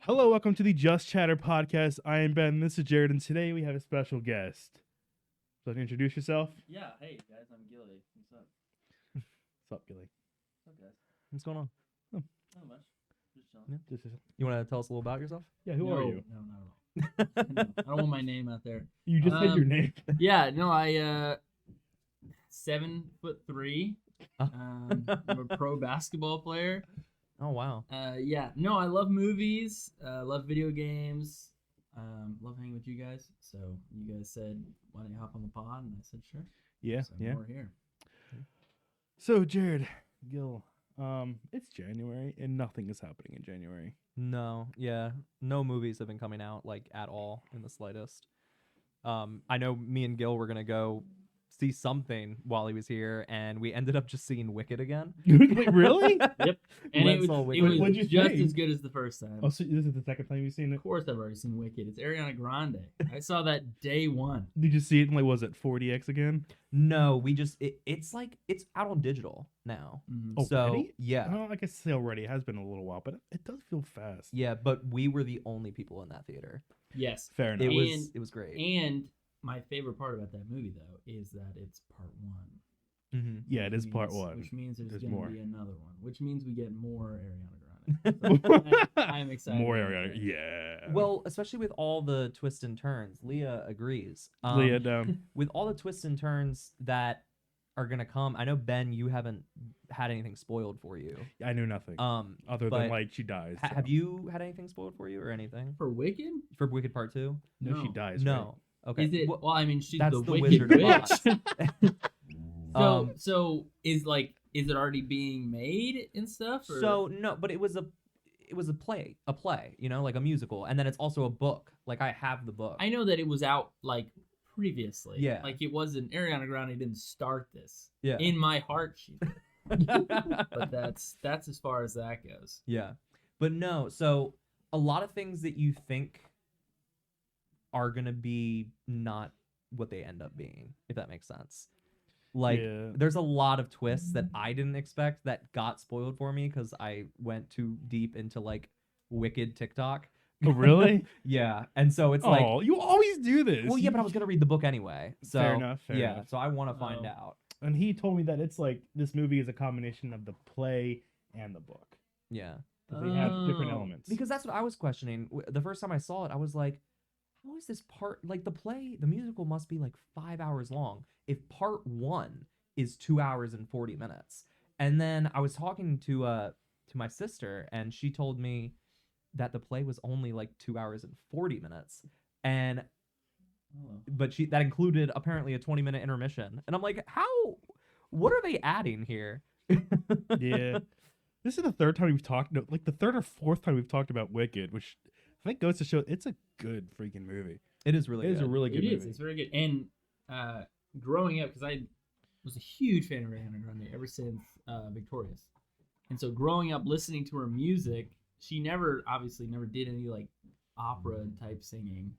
Hello, welcome to the Just Chatter podcast. I am Ben. This is Jared, and today we have a special guest. So, introduce yourself. Yeah, hey guys, I'm Gilly. What's up? What's up, Gilly? What's up, guys? What's going on? Not much. Just chilling. Yeah, You want to tell us a little about yourself? who are you? No, not at all. No, I don't want my name out there. You just said your name. Yeah, no, I 7'3". I'm a pro basketball player. Oh, wow. Yeah, no, I love movies. Love video games. Love hanging with you guys. So you guys said, "Why don't you hop on the pod?" And I said, "Sure." Yeah, So yeah. We're here. So, Jared, Gil, it's January, and nothing is happening in January. No, yeah. No movies have been coming out, like, at all in the slightest. I know me and Gil were going to go see something while he was here, and we ended up just seeing Wicked again. Wait, really? Yep. And Let's it all was, Wicked. it What'd was you just think? as good as the first time. Oh, so this is the second time you've seen it? Of course, I've already seen Wicked. It's Ariana Grande. I saw that day one. Did you see it in, like, was it 4DX again? No, we just, it's like, it's out on digital now. Oh, So, already? yeah. Oh, like I say already, it has been a little while, but it does feel fast. Yeah, but we were the only people in that theater. Yes. Fair enough. It was great. And my favorite part about that movie, though, is that it's part one. Mm-hmm. Yeah, it is part one. Which means there's There's going more. to be another one. Which means we get more Ariana Grande. So I'm excited. More about area. that. Yeah. Well, especially with all the twists and turns, Leah agrees. Leah down. With all the twists and turns that are gonna come, I know Ben, you haven't had anything spoiled for you. I knew nothing. Other than, but like, she dies. so. Have you had anything spoiled for you or anything For Wicked? for Wicked Part 2? No, she No. dies. No. Okay. Is it? Well, Well, I mean, she's that's the the Wicked Wizard of Witch. Oz. So is it already being made and stuff? Or? So no, but it was a play, you know, like a musical, and then it's also a book. Like I have the book. I know that it was out like previously. Yeah. Like it wasn't Ariana Grande didn't start this. Yeah. In my heart, she did. But that's as far as that goes. Yeah. But no, so a lot of things that you think are going to be not what they end up being, if that makes sense. Like, Yeah. there's a lot of twists that I didn't expect that got spoiled for me because I went too deep into, like, Wicked TikTok. Oh, really? Yeah. And so it's like, Oh, you always do this. well, yeah, but I was going to read the book anyway. So, Fair enough. Fair yeah. enough. So I want to find Oh. out. And he told me that it's like this movie is a combination of the play and the book. Yeah. 'Cause they have different Oh. elements. Because that's what I was questioning. The first time I saw it, I was like, how is this part, like the musical must be like 5 hours long if part 1 is 2 hours and 40 minutes. And then I was talking to my sister, and she told me that the play was only like 2 hours and 40 minutes. And Oh. but that included apparently a 20-minute intermission. And I'm like, what are they adding here? Yeah. This is the third time we've talked, no, like the third or fourth time we've talked about Wicked, which I think goes to show it's a good freaking movie. It is really It is a good. really good It is. movie. It's very good. And growing up, because I was a huge fan of Ariana Grande ever since Victorious, and so growing up listening to her music, she obviously never did any like opera type singing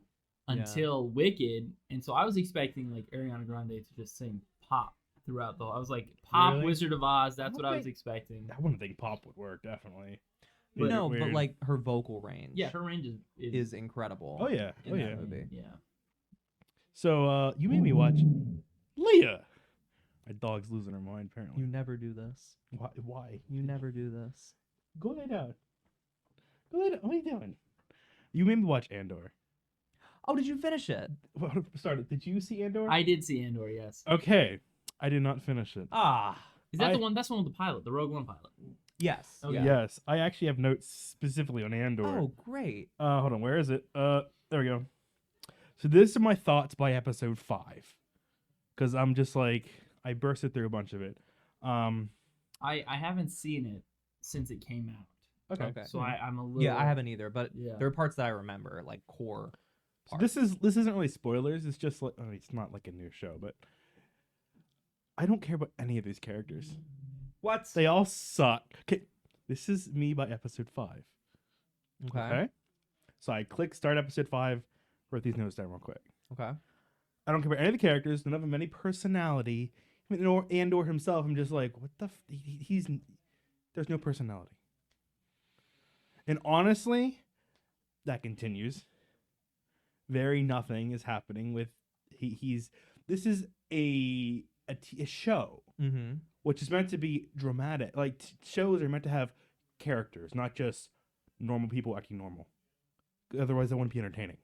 until Wicked, and so I was expecting like Ariana Grande to just sing pop throughout the whole. I was like, pop Really? Wizard of Oz. That's don't what I was think- expecting. I wouldn't think pop would work, definitely. But- No, Weird. but like her vocal range Yeah, her range is is incredible. Oh, yeah. in Oh, that yeah. movie. Yeah. So, you made me watch Leah. My dog's losing her mind, apparently. You never do this. Why? You never do this. Go lay down. Go lay down. What are you doing? You made me watch Andor. Oh, did you finish it? Sorry, did you see Andor? I did see Andor. Yes. Okay. I did not finish it. Ah, Is that I- the one? That's the one with the pilot, the Rogue One pilot. yes. Okay. Yes. I actually have notes specifically on Andor. Oh, great. Hold on. Where is it? There we go. So this are my thoughts by episode 5. Because I'm just like, I bursted through a bunch of it. I haven't seen it since it came out. Okay. Okay. So I'm a little. Yeah, I haven't either, but Yeah. there are parts that I remember, like core So parts. this isn't really spoilers. It's just like, it's not like a new show, but I don't care about any of these characters. What? They all suck. Okay, this is me by episode 5. Okay. Okay. So I click start episode 5. Wrote these notes down real quick. Okay. I don't care about any of the characters. None of them any personality. Even Andor himself, I'm just like, what the? He's there's no personality. And honestly, that continues. Very nothing is happening with he's this is a show Mm-hmm. which is meant to be dramatic. Like shows are meant to have characters, not just normal people acting normal. Otherwise, that wouldn't be entertaining.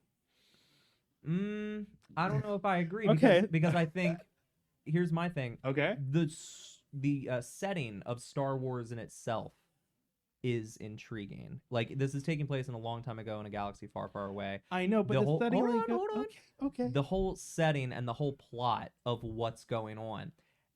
I don't know if I agree. Okay. Because I think here's my thing. Okay. The setting of Star Wars in itself is intriguing. Like this is taking place in a long time ago in a galaxy far, far away. I know, but The the whole- setting, hold like, on, hold on. Okay. The whole setting and the whole plot of what's going on.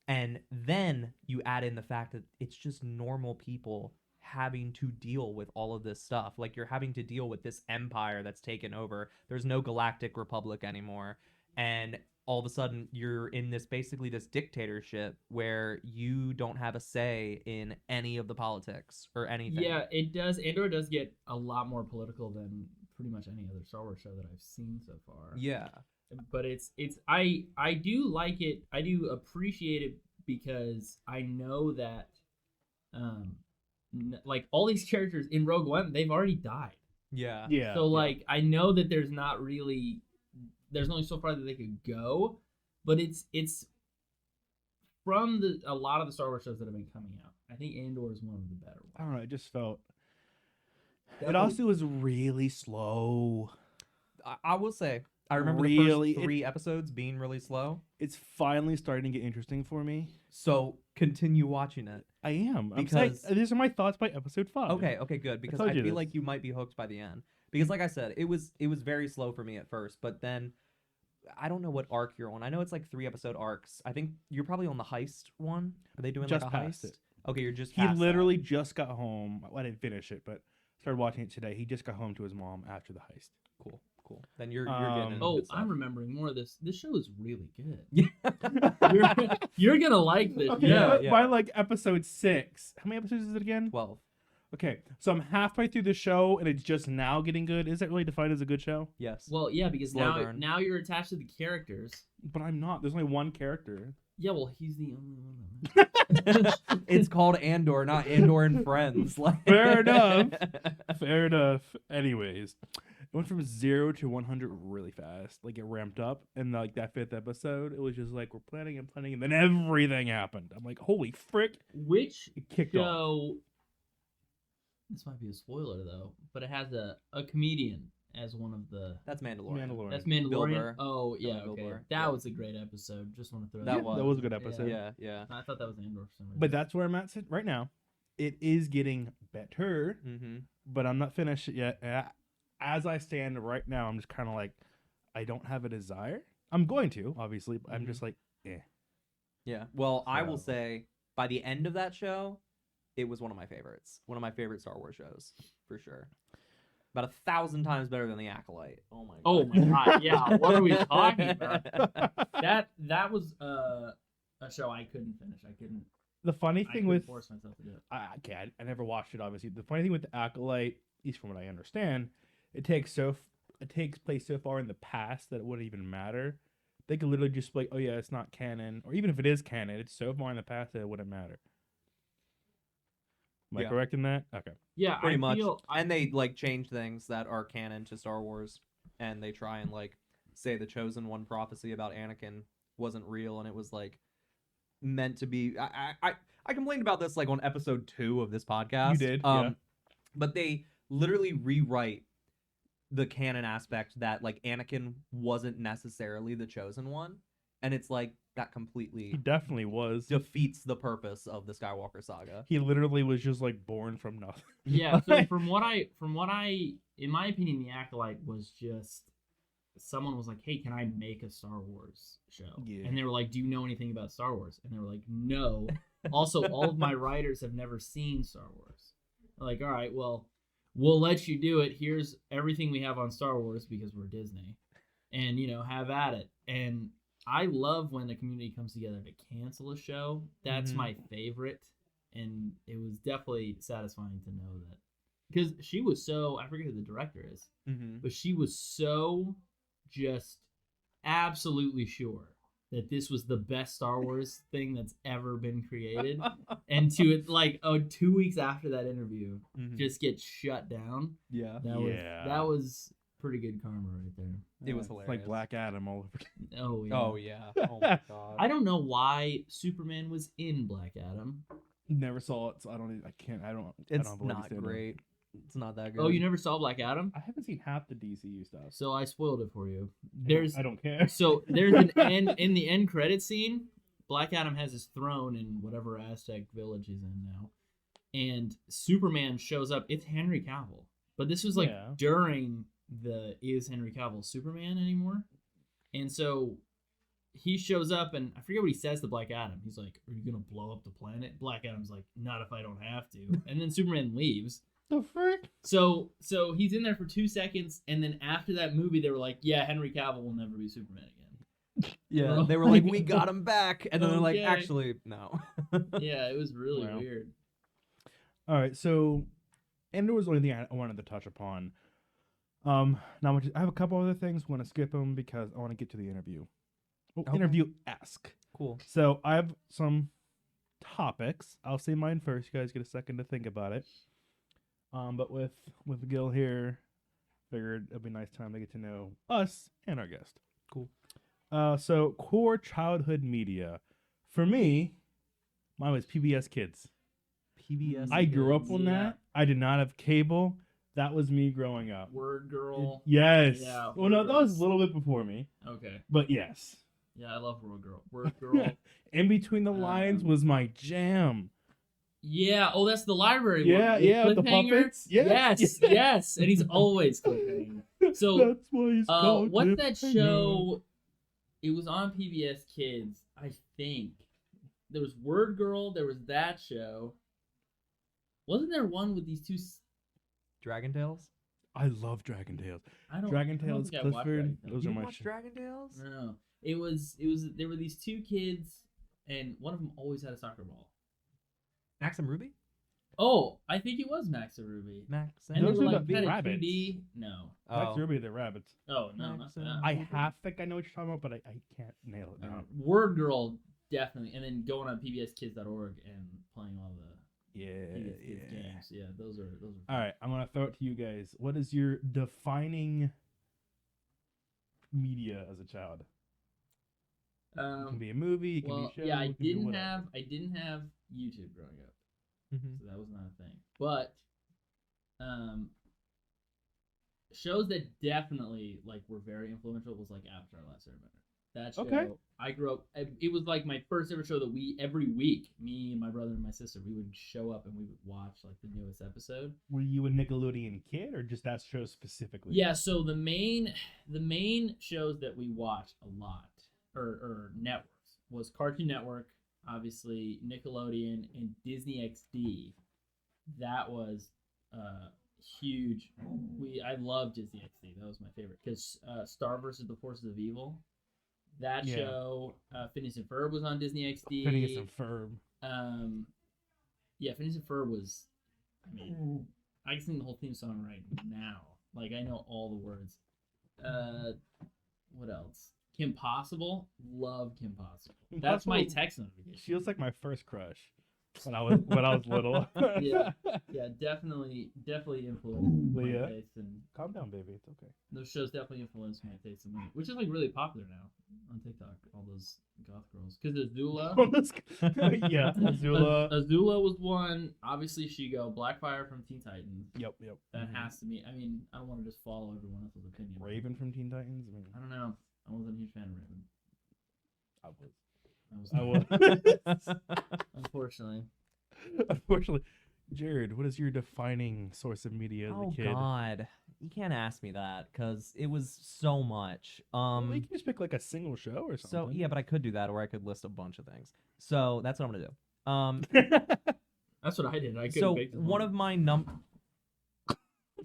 And then you add in the fact that it's just normal people having to deal with all of this stuff. Like you're having to deal with this empire that's taken over. There's no Galactic Republic anymore. And all of a sudden you're in this basically this dictatorship where you don't have a say in any of the politics or anything. Yeah, it does. Andor does get a lot more political than pretty much any other Star Wars show that I've seen so far. Yeah. But I do like it. I do appreciate it because I know that like all these characters in Rogue One, they've already died. Yeah. Yeah. So like I know that there's only so far that they could go, but it's from a lot of the Star Wars shows that have been coming out. I think Andor is one of the better I ones. don't know. It just felt. It Definitely- also was really slow. I will say, I remember Really, the first 3 episodes being really slow. It's finally starting to get interesting for me. So continue watching it. I am. I'm saying, Because- these are my thoughts by episode 5. Okay, good. Because told I you feel this. like you might be hooked by the end. Because like I said, it was very slow for me at first, but then I don't know what arc you're on. I know it's like 3-episode arcs. I think you're probably on the heist one. Are they doing Just like a past heist? it. Okay, you're just He past that. literally just got home. Well, I didn't finish it, but started watching it today. He just got home to his mom after the heist. Cool. Then you're getting into Oh, good stuff. I'm remembering more of this. This show is really good. Yeah. You're gonna like this. Okay, Yeah, but yeah. by like episode 6. How many episodes is it again? 12. Okay, so I'm halfway through the show and it's just now getting good. Is that really defined as a good show? Yes. Well, yeah, because Slow now burn. now you're attached to the characters. But I'm not. There's only one character. Yeah, well, he's the only one. It's called Andor, not Andor and Friends. Like... Fair enough. Fair enough. Anyways, it went from 0 to 100 really fast. Like it ramped up, and like that 5th episode, it was just like we're planning, and then everything happened. I'm like, holy frick! Which It kicked off. show? This might be a spoiler though, but it has a comedian as one of the. That's Mandalorian. Mandalorian. That's Bill Mandalorian. Burr. Oh yeah, Bill okay. Burr. That Yeah. was a great episode. Just want to throw That that. was. That was a good episode. Yeah. I thought that was Andor for some reason. But that's where I'm at right now. It is getting better, Mm-hmm. but I'm not finished yet. As I stand right now, I'm just kind of like, I don't have a desire. I'm going to, obviously, but I'm just like, Yeah. Well, I will So- say by the end of that show, it was one of my favorites. One of my favorite Star Wars shows, for sure. About 1,000 times better than The Acolyte. Oh my god. Oh my god! Yeah, what are we talking about? That was a show I couldn't finish. I couldn't. The funny I thing couldn't with force myself to do it. I never watched it. Obviously, the funny thing with the Acolyte, at least from what I understand, it takes place so far in the past that it wouldn't even matter. They could literally just be like, oh yeah, it's not canon, or even if it is canon, it's so far in the past that it wouldn't matter. Am I Yeah. correct in that? Okay. Yeah, Pretty I much. feel, And they like change things that are canon to Star Wars, and they try and like say the Chosen One prophecy about Anakin wasn't real, and it was like meant to be. I complained about this like on episode 2 of this podcast. You did, yeah. But they literally rewrite the canon aspect that like Anakin wasn't necessarily the Chosen One, and it's like that He completely definitely was. defeats the purpose of the Skywalker saga. He literally was just like born from nothing. yeah. So from what I, in my opinion, the Acolyte was just someone was like, "Hey, can I make a Star Wars show?" Yeah. And they were like, "Do you know anything about Star Wars?" And they were like, "No." Also, all of my writers have never seen Star Wars. I'm like, all right, well, we'll let you do it. Here's everything we have on Star Wars because we're Disney, and have at it. And I love when the community comes together to cancel a show. That's Mhm. my favorite, and it was definitely satisfying to know that because she was so, I forget who the director is, Mm-hmm. but she was so just absolutely sure that this was the best Star Wars thing that's ever been created, and to it like 2 weeks after that interview, Mhm. just get shut down. yeah, That was pretty good karma right there. It was It's like hilarious. Black Adam all over. Oh yeah. oh yeah, oh my god. I don't know why Superman was in Black Adam. Never saw it, so I don't. I can't. I don't. I It's don't have a leg to not stand on. great. It's not that good. Oh, you never saw Black Adam? I haven't seen half the DCU stuff. So I spoiled it for you. I don't care. So there's an end in the end credit scene. Black Adam has his throne in whatever Aztec village he's in now, and Superman shows up. It's Henry Cavill, but this was like Yeah. during the is Henry Cavill Superman anymore, and so he shows up and I forget what he says to Black Adam. He's like, "Are you gonna blow up the planet?" Black Adam's like, "Not if I don't have to." And then Superman leaves. The frick? So he's in there for 2 seconds, and then after that movie, they were like, "Yeah, Henry Cavill will never be Superman again." Yeah, they were like, we got him back, and then they're like, Okay. actually, no. Yeah, it was really Wow. weird. All right, so, and there was the only thing I wanted to touch upon. Not much. I have a couple other things. Want to skip them because I want to get to the interview. Oh, Okay. interview-esque. Cool. So I have some topics. I'll say mine first. You guys get a second to think about it. But with Gil here, figured it'd be a nice time to get to know us and our guest. Cool. So core childhood media. For me, mine was PBS Kids. PBS. I grew up Kids, on yeah. that. I did not have cable. That was me growing up. Word Girl. Yes. Yeah, Well, no, Word that was Girls. a little bit before me, Okay. but yes. Yeah, I love Word Girl. Word Girl. In Between the Lines was my jam. Yeah. Oh, that's the library Yeah, one. yeah, with the Cliffhanger? puppets. Yes, Yes. yes. Yes. And he's always cliffhanger. So, That's why he's called what's that Cliffhanger. show? It was on PBS Kids, I think. There was Word Girl. There was that show. Wasn't there one with these two? Dragon Tales. I love Dragon Tales. I don't. Dragon I don't Tales, think I watched Clifford. Dragon Tales. Those You are didn't my watch shit. Dragon Tales? No. It was. There were these two kids, and one of them always had a soccer ball. Max and Ruby. Oh, I think it was Max and Ruby. Max And they Those were are like the kind of rabbits. 2D. No. Max Oh. Ruby, the rabbits. Oh no, Max not and that. I half think I know what you're talking about, but I can't nail it down. Word Girl definitely, and then going on PBSKids.org and playing all the Yeah, PBS Kids yeah. games. Yeah, those are. All right, I'm gonna throw it to you guys. What is your defining media as a child? It can be a movie. It can Well, be a show. yeah, it can be whatever. I didn't have YouTube growing up, Mm-hmm. so that was not a thing. But, shows that definitely like were very influential was like Avatar: Last Airbender. That show, Okay. I grew up. It was like my first ever show that we every week, me and my brother and my sister, we would show up and we would watch like the newest episode. Were you a Nickelodeon kid or just that show specifically? Yeah, so the main shows that we watched a lot or networks was Cartoon Network, obviously Nickelodeon and Disney XD. That was huge. I love Disney XD. That was my favorite because Star versus the Forces of Evil. That Yeah. show, Phineas and Ferb was on Disney XD. Phineas and Ferb. Yeah, Phineas and Ferb was. I mean, I can sing the whole theme song right now. Like I know all the words. What else? Kim Possible. Love Kim Possible. Kim That's my Possible- text notification. She was like my first crush when I was little. Yeah. Yeah, definitely influenced my Leah. taste, and Calm down, baby. It's okay. those shows definitely influenced my taste in music, which is like really popular now on TikTok. All those goth girls, because Azula. Yeah, Azula. Azula was one. Obviously, Shigo, Blackfire from Teen Titans. Yep. That Mhm. has to be. I mean, I don't want to just follow everyone else's opinion. Raven from Teen Titans. I mean, I don't know. I wasn't a huge fan of Raven. I was. Unfortunately. Unfortunately, Jared, what is your defining source of media as Oh a kid? God, you can't ask me that because it was so much. Well, you can just pick like a single show or So something. yeah, but I could do that, or I could list a bunch of things. So that's what I'm gonna do. That's what I did. I couldn't So pick the one of my that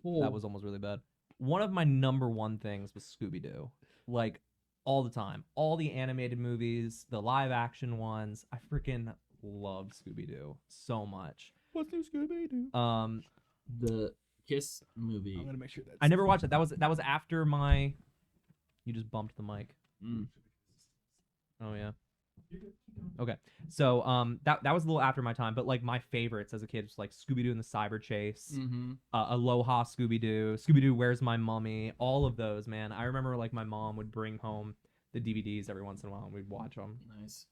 Oh. was almost really bad. One of my number one things was Scooby Doo, like all the time, all the animated movies, the live action ones. I freaking loved Scooby Doo so much. What's new, Scooby Doo? the Kiss movie. I'm gonna make sure that I never watched it. That was after my. You just bumped the mic. Mm. Oh yeah. Okay. So that was a little after my time, but like my favorites as a kid was like Scooby Doo and the Cyber Chase, Mm-hmm. Aloha Scooby Doo, Where's My Mummy, all of those, man. I remember like my mom would bring home the DVDs every once in a while and we'd watch them. Nice.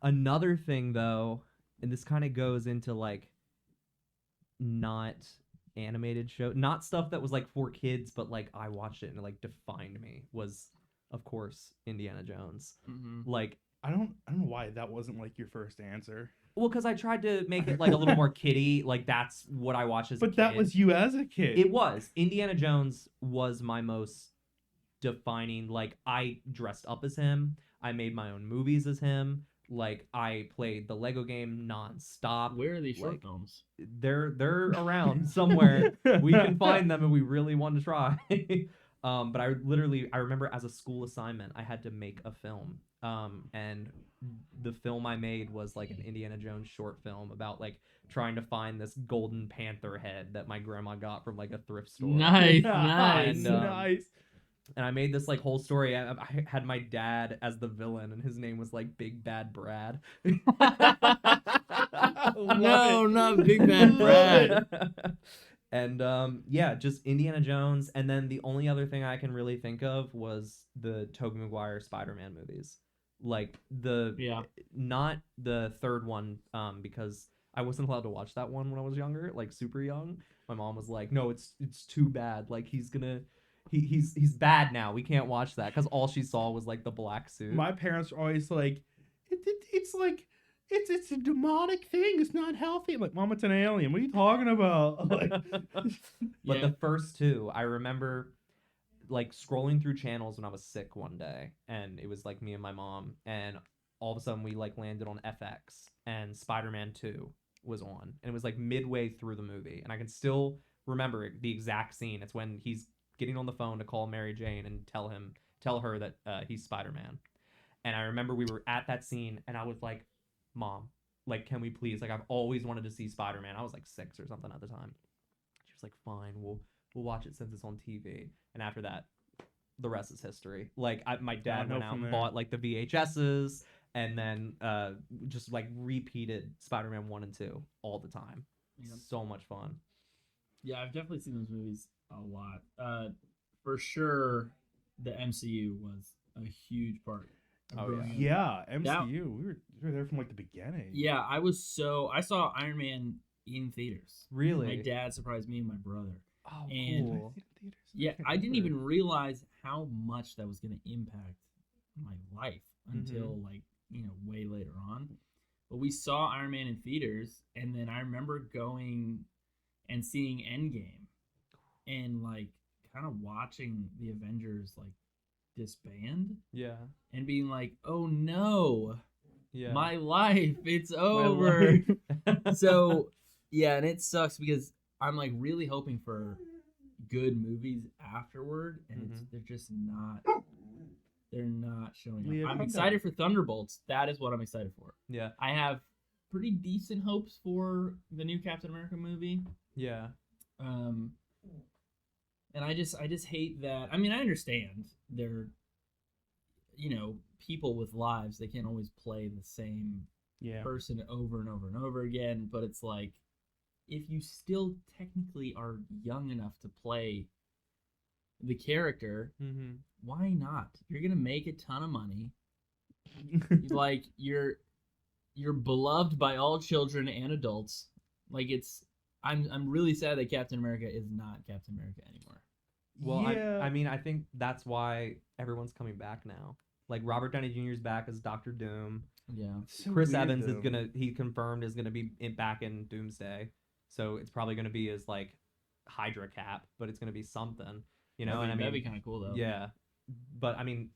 Another thing though, and this kind of goes into like not animated show, not stuff that was like for kids, but like I watched it and it like defined me, was of course Indiana Jones. Mm-hmm. Like I don't know why that wasn't like your first answer. well, because I tried to make it like a little more kiddie, like that's what I watched as a But that kid. was you as a kid. It was. Indiana Jones was my most defining. Like I dressed up as him. I made my own movies as him. Like I played the Lego game nonstop. Where are these short like, films? They're around somewhere. We can find them if we really want to try. But I remember as a school assignment I had to make a film. And the film I made was like an Indiana Jones short film about like trying to find this golden panther head that my grandma got from like a thrift store. Nice, nice. And, Nice. And I made this like whole story. I had my dad as the villain, and his name was like Big Bad Brad. No, not Big Bad Brad. And yeah, just Indiana Jones. And then the only other thing I can really think of was the Tobey Maguire Spider-Man movies. Like not the third one, because I wasn't allowed to watch that one when I was younger, like super young. My mom was like, "No, it's too bad. Like he's bad now. We can't watch that," because all she saw was like the black suit. My parents are always like, it's like it's a demonic thing. It's not healthy. I'm like, Mom, it's an alien. What are you talking about? Like, But the first two, I remember like scrolling through channels when I was sick one day, and it was like me and my mom, and all of a sudden we like landed on FX, and Spider-Man 2 was on, and it was like midway through the movie, and I can still remember the exact scene. It's when he's getting on the phone to call Mary Jane and tell her that he's Spider-Man. And I remember we were at that scene, and I was like, "Mom, like, can we please? Like, I've always wanted to see Spider-Man." I was like 6 or something at the time. She was like, "Fine, we'll watch it since it's on TV." And after that, the rest is history. Like, my dad went out and bought like the VHSs, and then just like repeated Spider-Man 1 and 2 all the time. Yep. So much fun. Yeah, I've definitely seen those movies a lot. For sure, the MCU was a huge part. yeah, MCU. We were there from like the beginning. Yeah, I saw Iron Man in theaters. Really? My dad surprised me and my brother. Oh, And- cool. Yeah, I didn't even realize how much that was going to impact my life until like, way later on. But we saw Iron Man in theaters, and then I remember going and seeing Endgame and like kind of watching the Avengers like disband Yeah. and being like, "Oh no, Yeah. my life, it's over." So, yeah, and it sucks because I'm like really hoping for good movies afterward, and they're just not. They're not showing up. Yeah, I'm okay. excited for Thunderbolts. That is what I'm excited for. Yeah. I have pretty decent hopes for the new Captain America movie. Yeah. And I just hate that. I mean, I understand they're, people with lives. They can't always play the same person over and over and over again. But it's like, if you still technically are young enough to play the character, why not? You're gonna make a ton of money. Like you're beloved by all children and adults. Like I'm really sad that Captain America is not Captain America anymore. Well, yeah. I mean, I think that's why everyone's coming back now. Like Robert Downey Jr. is back as Dr. Doom. Yeah. So Chris weird, Evans though. he confirmed is gonna be back in Doomsday. So it's probably gonna be his like Hydra cap, but it's gonna be something. That'd be kind of cool though. Yeah. But I mean,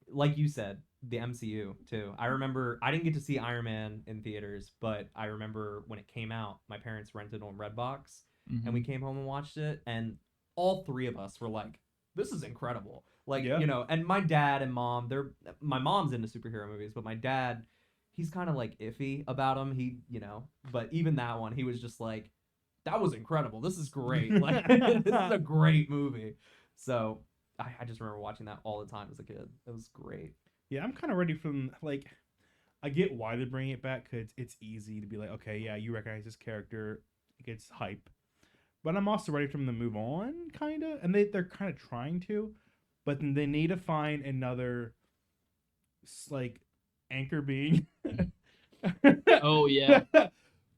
like you said, the MCU too. I remember I didn't get to see Iron Man in theaters, but I remember when it came out, my parents rented on Redbox, and we came home and watched it, and all three of us were like, "This is incredible!" Like, and my dad and mom, my mom's into superhero movies, but my dad, he's kind of like iffy about them. But even that one, he was just like, "That was incredible. This is great. Like, this is a great movie." So I just remember watching that all the time as a kid. It was great. Yeah, I'm kind of ready from like. I get why they're bringing it back because it's easy to be like, okay, yeah, you recognize this character, it gets hype, but I'm also ready for them to move on, kind of, and they're kind of trying to, but then they need to find another like anchor being. Oh, yeah. But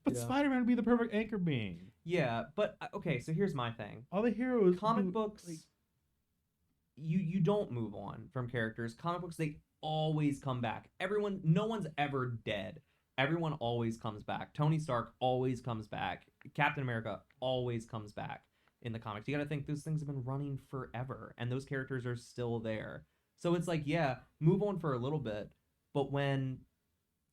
Yeah. Spider-Man would be the perfect anchor being. Yeah, but okay, so here's my thing. All the heroes, Comic do, books, like, you don't move on from characters. Comic books, they always come back. No one's ever dead. Everyone always comes back. Tony Stark always comes back. Captain America always comes back in the comics. You gotta think those things have been running forever, and those characters are still there. So it's like, yeah, move on for a little bit, but when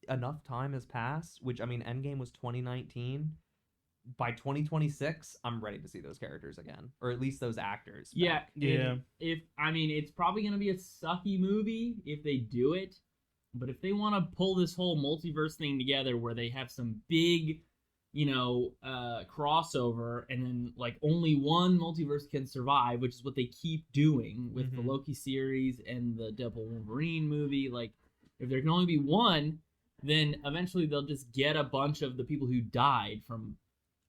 enough time has passed, which I mean, Endgame was 2019. By 2026, I'm ready to see those characters again, or at least those actors. Yeah, back. Yeah. If I mean, it's probably gonna be a sucky movie if they do it, but if they want to pull this whole multiverse thing together, where they have some big, crossover, and then like only one multiverse can survive, which is what they keep doing with the Mhm. Loki series and the Deadpool Wolverine movie. Like, if there can only be one, then eventually they'll just get a bunch of the people who died from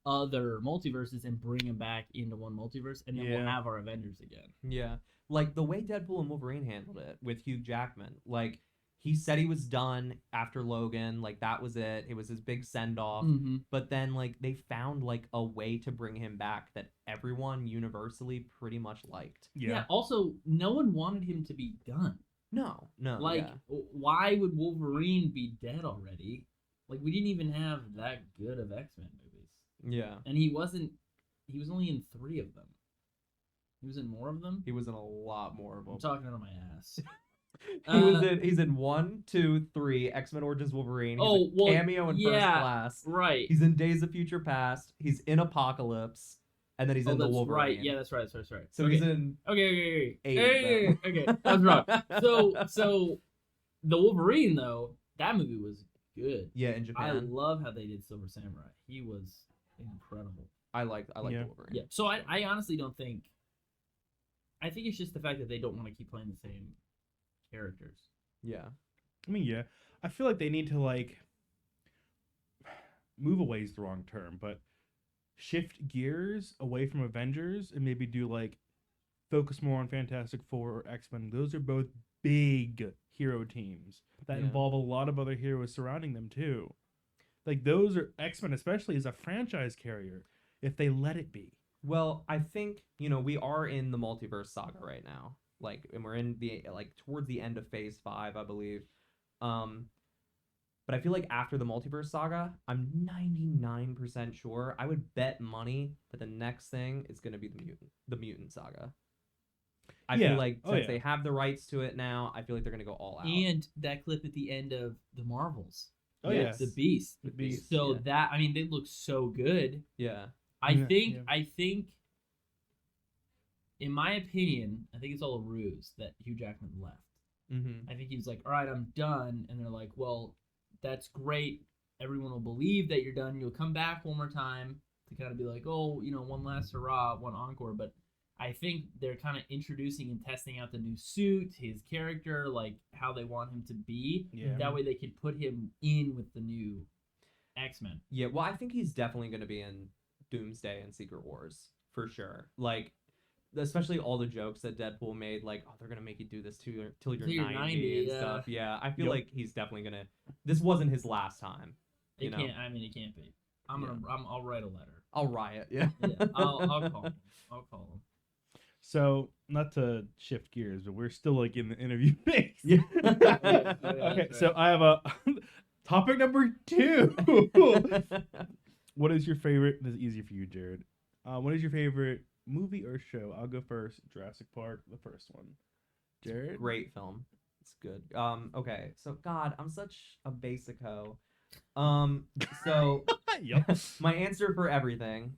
other multiverses and bring them back into one multiverse, and then we'll Yeah. have our Avengers again. Yeah. Like the way Deadpool and Wolverine handled it with Hugh Jackman. Like he said he was done after Logan, like that was it. It was his big send-off. Mm-hmm. But then like they found like a way to bring him back that everyone universally pretty much liked. yeah. Also, no one wanted him to be done. No. Like, yeah. why would Wolverine be dead already? Like, we didn't even have that good of X-Men movies. Yeah. And he was only in 3 of them. He was in more of them? He was in a lot more of them. I'm talking out of my ass. He's in 1, 2, 3, X-Men Origins Wolverine. He's Oh, a well, cameo in First yeah, Class. Right. He's in Days of Future Past. He's in Apocalypse. And then he's in the that's Wolverine. right. Yeah, that's right. So okay. he's in Okay. 8 of Okay. I was wrong. So the Wolverine though, that movie was good. yeah, in I Japan. love how they did Silver Samurai. He was incredible. I like Yeah. the Wolverine. Yeah. So I honestly don't think. I think it's just the fact that they don't want to keep playing the same characters. Yeah. I mean, yeah. I feel like they need to like move away is the wrong term, but shift gears away from Avengers and maybe do like focus more on Fantastic Four or X-Men. Those are both big hero teams that Yeah. involve a lot of other heroes surrounding them too. Like those are X-Men especially is a franchise carrier if they let it be. Well, I think, we are in the multiverse saga right now. Like, and we're in the, like, towards the end of phase 5, I believe. But I feel like after the multiverse saga, I'm 99% sure, I would bet money that the next thing is going to be the mutant saga. I Yeah. feel like Oh, since yeah. they have the rights to it now, I feel like they're going to go all out. And that clip at the end of the Marvels. Oh Yes. The Beast. The Beast, So yeah. that, I mean, they look so good. Yeah. I Yeah, think yeah. in my opinion, I think it's all a ruse that Hugh Jackman left. Mm-hmm. I think he was like, all right, I'm done. And they're like, well, that's great. Everyone will believe that you're done. You'll come back one more time to kind of be like, oh, one last hurrah, one encore. But I think they're kind of introducing and testing out the new suit, his character, like how they want him to be. Yeah. That way they can put him in with the new X-Men. Yeah, well, I think he's definitely going to be in Doomsday and Secret Wars, for sure. Like, especially all the jokes that Deadpool made, like, oh, they're going to make you do this till you're 90 and yeah. stuff. Yeah, I feel Yep. like he's definitely going to... This wasn't his last time. It can't be. I'll write a letter. I'll riot, yeah. Yeah, I'll call him. I'll call him. So, not to shift gears, but we're still like in the interview phase. Yeah. Okay, so I have a topic number 2. What is your favorite? This is easy for you, Jared. What is your favorite movie or show? I'll go first. Jurassic Park, the first one. Jared? Great film. It's good. Okay, so, God, I'm such a basic hoe. So... Yep. My answer for everything,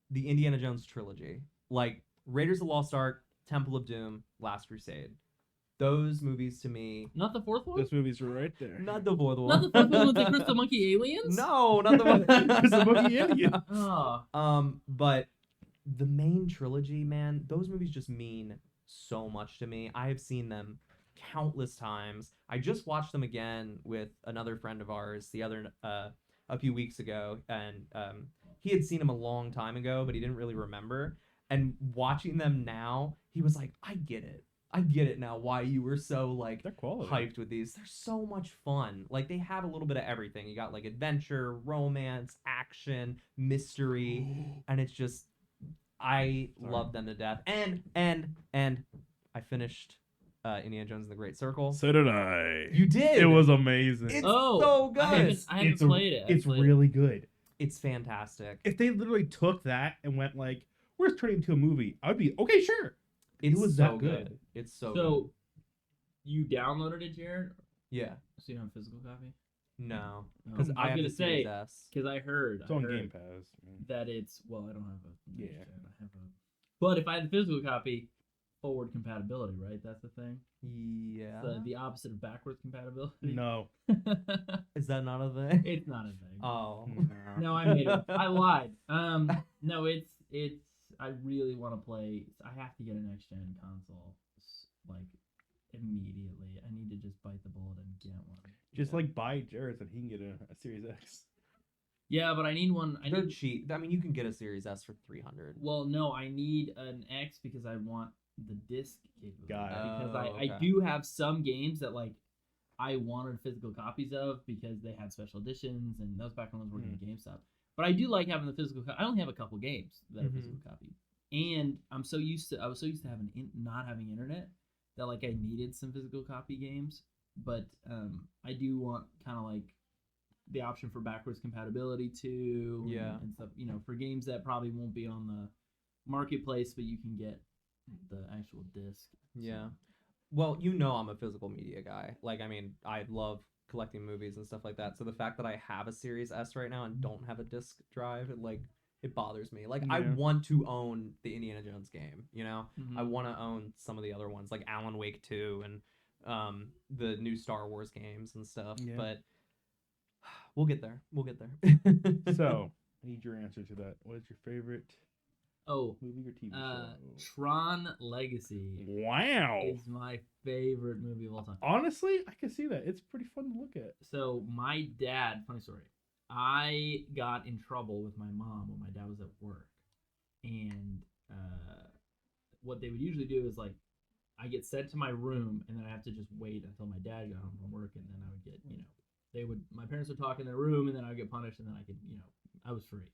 the Indiana Jones trilogy. Like, Raiders of the Lost Ark, Temple of Doom, Last Crusade. Those movies to me... Not the fourth one? Those movies are right there. Not the fourth one. Not the fourth one with the Crystal Monkey aliens? No, not the one. Crystal Monkey Indian. Oh. But the main trilogy, man, those movies just mean so much to me. I have seen them countless times. I just watched them again with another friend of ours a few weeks ago, and he had seen them a long time ago, but he didn't really remember. And watching them now, he was like, I get it. I get it now why you were so like They're quality. hyped with these. They're so much fun. Like they have a little bit of everything. You got like adventure, romance, action, mystery, and it's just I Sorry. love them to death. And I finished Indiana Jones and the Great Circle. So did I. You did. It was amazing. It's Oh, so good. I haven't played it. It's really good. It's fantastic. If they literally took that and went like, "We're turning into a movie," I'd be okay, sure. It was so that good. It's so good. So, you downloaded it, Jared? Yeah. So you don't have a physical copy? No. No. Because I have gonna the Series S. because I heard, It's on Game Pass. that it's I don't have a Yeah. I have a. But if I had the physical copy, forward compatibility, right? That's the thing. Yeah. The opposite of backwards compatibility. No. Is that not a thing? It's not a thing. Oh. No, I made it. I lied. No, it's. I really want to play. I have to get a next gen console, like immediately. I need to just bite the bullet and get one. Just like buy Jared's and he can get a Series X. Yeah, but I need one. They're cheap. I mean, you can get a Series S for $300. Well, no, I need an X because I want the disc capability. Got it. Because I okay. do have some games that like I wanted physical copies of because they had special editions, and that was back when I was working at GameStop. But I do like having the physical. I only have a couple games that are physical copy, and I was so used to having not having internet that like I needed some physical copy games. But I do want kind of like the option for backwards compatibility too. Yeah. And stuff, for games that probably won't be on the marketplace, but you can get the actual disc. Yeah. Well, I'm a physical media guy. Like, I mean, I love collecting movies and stuff like that. So the fact that I have a Series S right now and don't have a disc drive, it bothers me. Like, I Yeah. want to own the Indiana Jones game, Mhm. I want to own some of the other ones, like Alan Wake 2 and the new Star Wars games and stuff. Yeah. But we'll get there. So, I need your answer to that. What is your favorite Oh, movie or TV show? Tron Legacy Wow. is my favorite movie of all time. Honestly, I can see that. It's pretty fun to look at. So my dad, funny story, I got in trouble with my mom when my dad was at work, and what they would usually do is like, I get sent to my room, and then I have to just wait until my dad got home from work, and then I would get, my parents would talk in their room, and then I would get punished, and then I could, I was free.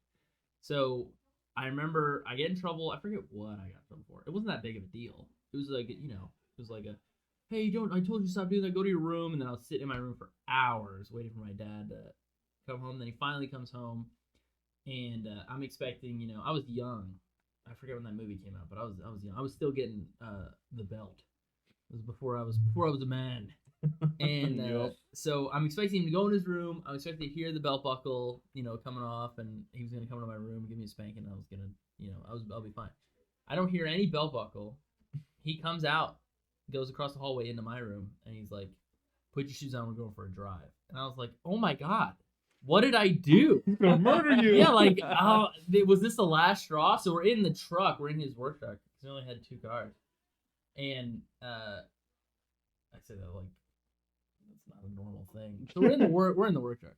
So I remember I get in trouble. I forget what I got in trouble for. It wasn't that big of a deal. It was like, hey, I told you to stop doing that. Go to your room. And then I'll sit in my room for hours waiting for my dad to come home. Then he finally comes home, and I'm expecting, I was young. I forget when that movie came out, but I was young. I was still getting the belt. It was before I was a man. And Yep. so I'm expecting him to go in his room. I was expecting to hear the belt buckle, coming off, and he was gonna come to my room, give me a spanking, and I was gonna, I'll be fine. I don't hear any belt buckle. He comes out, goes across the hallway into my room, and he's like, "Put your shoes on. We're going for a drive." And I was like, "Oh my god, what did I do?" He's gonna murder you. Yeah, like, was this the last straw? So we're in the truck. We're in his work truck. He only had 2 cars, and I say that like that's not a normal thing. So we're in the work truck,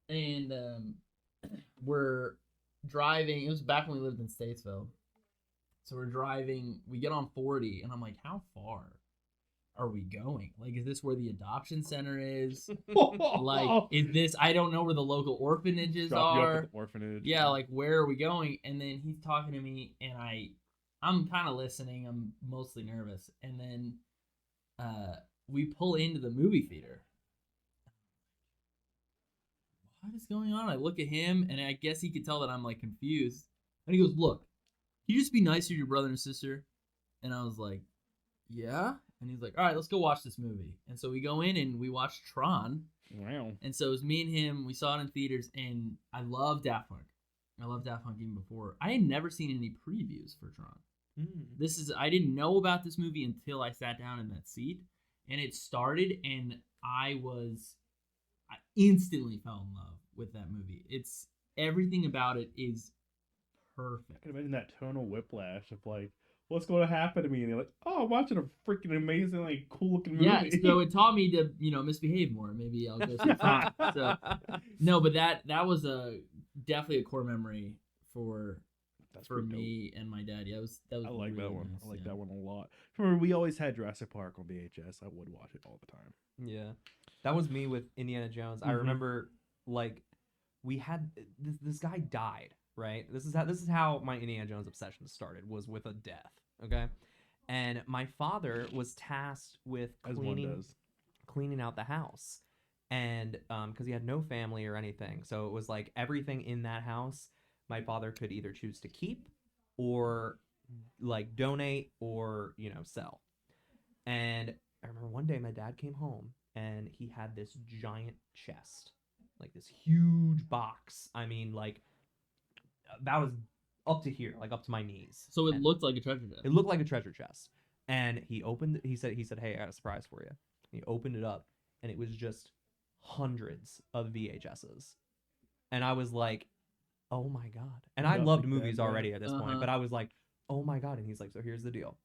and we're driving. It was back when we lived in Statesville, so we're driving. We get on 40, and I'm like, how far are we going? Like, is this where the adoption center is? Like, is this? I don't know where the local orphanages Drop you off are. at the orphanage. Yeah, like, where are we going? And then he's talking to me, and I'm kind of listening. I'm mostly nervous. And then we pull into the movie theater. What is going on? I look at him, and I guess he could tell that I'm, like, confused. And he goes, "Look, can you just be nicer to your brother and sister?" And I was like, "Yeah." And he's like, "All right, let's go watch this movie." And so we go in, and we watch Tron. Wow. And so it was me and him. We saw it in theaters, and I love Daft Punk. I love Daft Punk even before. I had never seen any previews for Tron. I didn't know about this movie until I sat down in that seat, and it started, and I instantly fell in love with that movie. Everything about it is I perfect. can imagine that tonal whiplash of like, what's going to happen to me? And they're like, oh, I'm watching a freaking amazing, like, cool looking movie. Yeah, so it taught me to, misbehave more. Maybe I'll go see fine. So no, but that was definitely a core memory for That's for pretty dope. me and my dad. Yeah, that was I like that really one. nice, I like yeah. that one a lot. Remember, we always had Jurassic Park on VHS. I would watch it all the time. Yeah, that was me with Indiana Jones. I Mhm. remember like we had this guy died, right? This is how my Indiana Jones obsession started, was with a death. Okay, and my father was tasked with As one does. cleaning out the house, and because he had no family or anything, so it was like everything in that house my father could either choose to keep or like donate or sell. And I remember one day my dad came home and he had this giant chest, like this huge box. I mean, like about as up to here, like up to my knees. So it And looked like a treasure chest. it looked like a treasure chest. And he opened. He said, "Hey, I got a surprise for you." He opened it up, and it was just hundreds of VHSs. And I was like, "Oh my god!" And I Nothing loved bad, movies man. already at this point, but I was like, "Oh my god!" And he's like, "So here's the deal.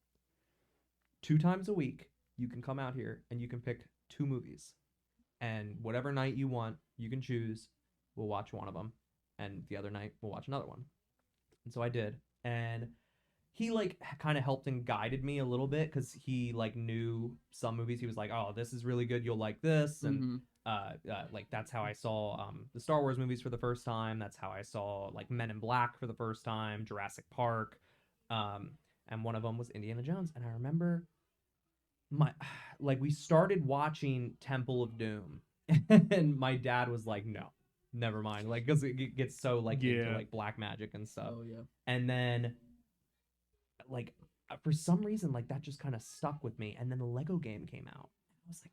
2 times a week, you can come out here and you can pick 2 movies, and whatever night you want, you can choose. We'll watch one of them, and the other night we'll watch another one." And so I did, and he like kind of helped and guided me a little bit because he like knew some movies. He was like, "Oh, this is really good. You'll like this," and Mhm. like that's how I saw the Star Wars movies for the first time. That's how I saw like Men in Black for the first time, Jurassic Park, and one of them was Indiana Jones. And I remember my like we started watching Temple of Doom, and my dad was like, "No, never mind," like because it gets so like into Yeah. like black magic and stuff. Oh yeah. And then like for some reason like that just kind of stuck with me. And then the Lego game came out. I was like,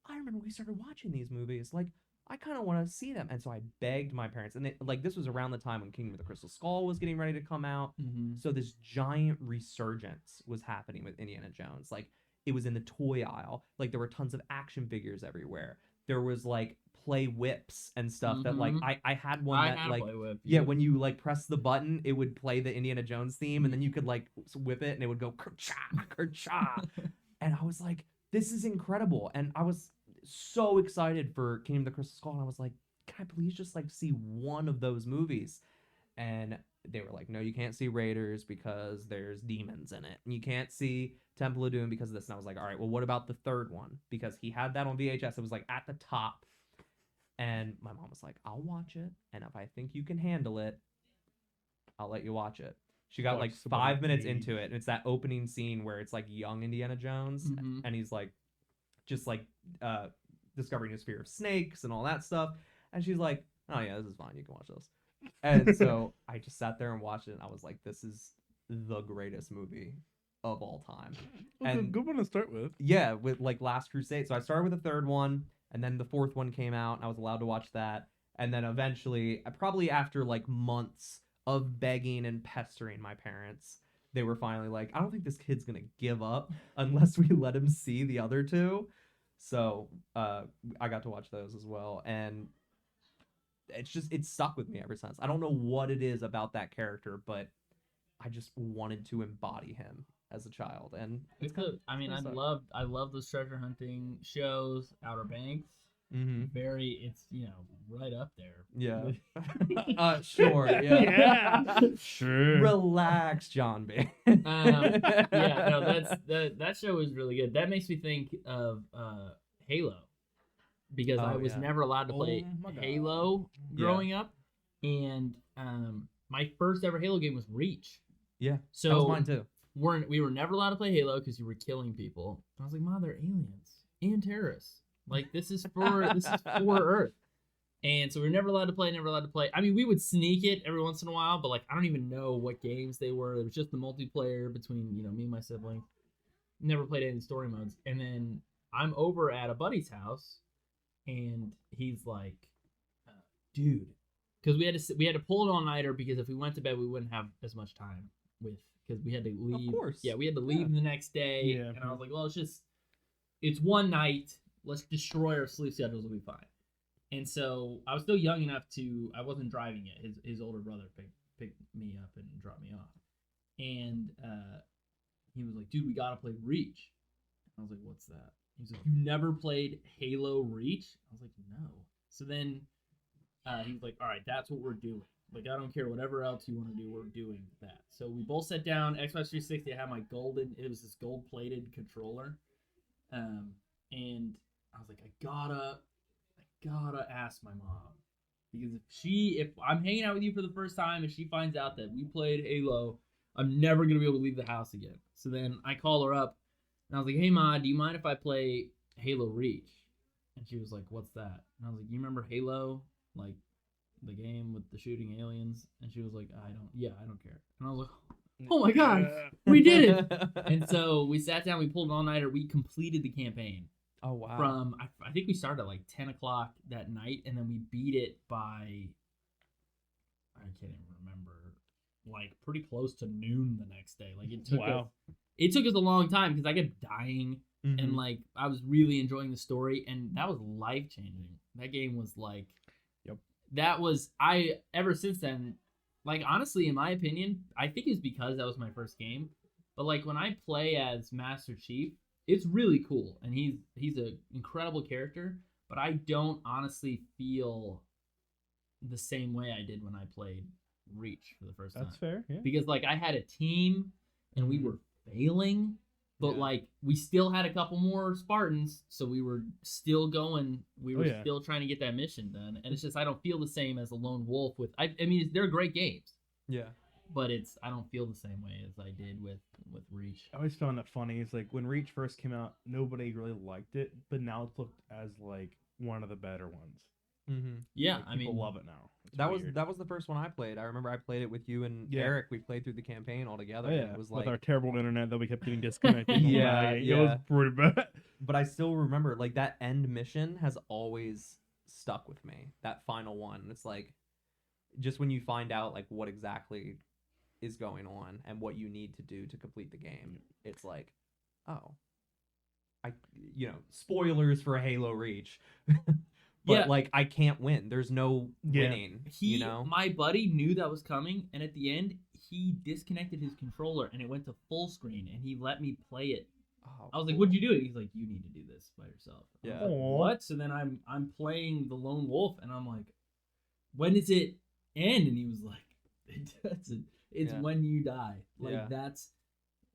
I remember we started watching these movies. Like I kind of want to see them. And so I begged my parents. And like this was around the time when Kingdom of the Crystal Skull was getting ready to come out. Mm-hmm. So this giant resurgence was happening with Indiana Jones. Like it was in the toy aisle. Like there were tons of action figures everywhere. There was like play whips and stuff that like Mhm. I had one I that had like a play whip. yeah, when you like press the button, it would play the Indiana Jones theme, and then you could like whip it, and it would go kercha kercha. And I was like, "This is incredible!" And I was so excited for Kingdom of the Crystal Skull, and I was like, "Can I please just like see one of those movies?" And they were like, "No, you can't see Raiders because there's demons in it. And you can't see Temple of Doom because of this." And I was like, "All right, well, what about the third one?" Because he had that on VHS. It was like at the top. And my mom was like, "I'll watch it, and if I think you can handle it, I'll let you watch it." She got Watch like somebody 5 minutes age. into it, and it's that opening scene where it's like young Indiana Jones, Mhm. and he's like, just like discovering his fear of snakes and all that stuff. And she's like, "Oh yeah, this is fine. You can watch this." And so I just sat there and watched it, and I was like, "This is the greatest movie of all time." Well, And good one to start with. yeah, with like Last Crusade. So I started with the third one, and then the fourth one came out, and I was allowed to watch that. And then eventually, probably after like months of begging and pestering my parents, they were finally like, "I don't think this kid's gonna give up unless we let him see the other two." So I got to watch those as well, and it's stuck with me ever since. I don't know what it is about that character, but I just wanted to embody him as a child, and It's a, I mean, kinda I love those treasure hunting shows. Outer Banks, mm-hmm. it's right up there. Yeah. with- Sure. Yeah. Yeah. Sure. Relax, John B. Yeah, no, that show is really good. That makes me think of Halo, because I Oh, was yeah. never allowed to play Oh my God. Halo growing up, and my first ever Halo game was Reach. Yeah. So That was mine too. we were never allowed to play Halo because you were killing people. I was like, "Mom, they're aliens and terrorists. Like this is for Earth." And so we were never allowed to play. I mean, we would sneak it every once in a while, but like I don't even know what games they were. It was just the multiplayer between me and my siblings. Never played any story modes. And then I'm over at a buddy's house, and he's like, "Dude," because we had to pull it all nighter because if we went to bed, we wouldn't have as much time because we had to leave. Of course. Yeah, we had to leave the next day. Yeah. And I was like, "Well, it's one night. Let's destroy our sleep schedules. We'll be fine." And so I was still young enough I wasn't driving yet. His older brother picked me up and dropped me off. And he was like, dude, we gotta play Reach. I was like, what's that? He was like, you never played Halo Reach? I was like, no. So then he was like, all right, that's what we're doing. Like, I don't care whatever else you want to do, we're doing that. So we both sat down. Xbox 360, I had my it was this gold plated controller. And I was like, I gotta ask my mom. Because if I'm hanging out with you for the first time and she finds out that we played Halo, I'm never gonna be able to leave the house again. So then I call her up and I was like, hey Ma, do you mind if I play Halo Reach? And she was like, what's that? And I was like, you remember Halo? Like the game with the shooting aliens? And she was like, I don't care. And I was like, oh my god, we did it. And so we sat down, we pulled an all-nighter, we completed the campaign. Oh wow. From I think we started at like 10 o'clock that night, and then we beat it by, I can't even remember, like pretty close to noon the next day. Like it took us a long time because I kept dying, and like I was really enjoying the story, and that was life changing. That game was like, that was ever since then. Like honestly, in my opinion, I think it's because that was my first game. But like when I play as Master Chief, it's really cool, and he's an incredible character, but I don't honestly feel the same way I did when I played Reach for the first time. That's fair, yeah. Because like I had a team and we were failing, but like we still had a couple more Spartans, so we were still going. We were still trying to get that mission done, and it's just I don't feel the same as a lone wolf with. I mean, they're great games. Yeah. But I don't feel the same way as I did with Reach. I always found that funny. It's like when Reach first came out, nobody really liked it, but now it's looked as like one of the better ones. Yeah, like, I mean, people love it now. It's that weird. was the first one I played. I remember I played it with you and Eric. We played through the campaign all together. Oh, yeah. And it was like with our terrible internet that we kept getting disconnected. It was pretty bad. But I still remember like that end mission has always stuck with me. That final one. It's like just when you find out like what exactly is going on and what you need to do to complete the game, it's like, oh, spoilers for Halo Reach. But like I can't win. There's no winning. My buddy knew that was coming, and at the end he disconnected his controller and it went to full screen, and he let me play it. I was like, "What'd you do?" He's like, "You need to do this by yourself." Yeah. Like, what? So then I'm playing the lone wolf, and I'm like, "When does it end?" And he was like, "It doesn't. It's when you die. Like that's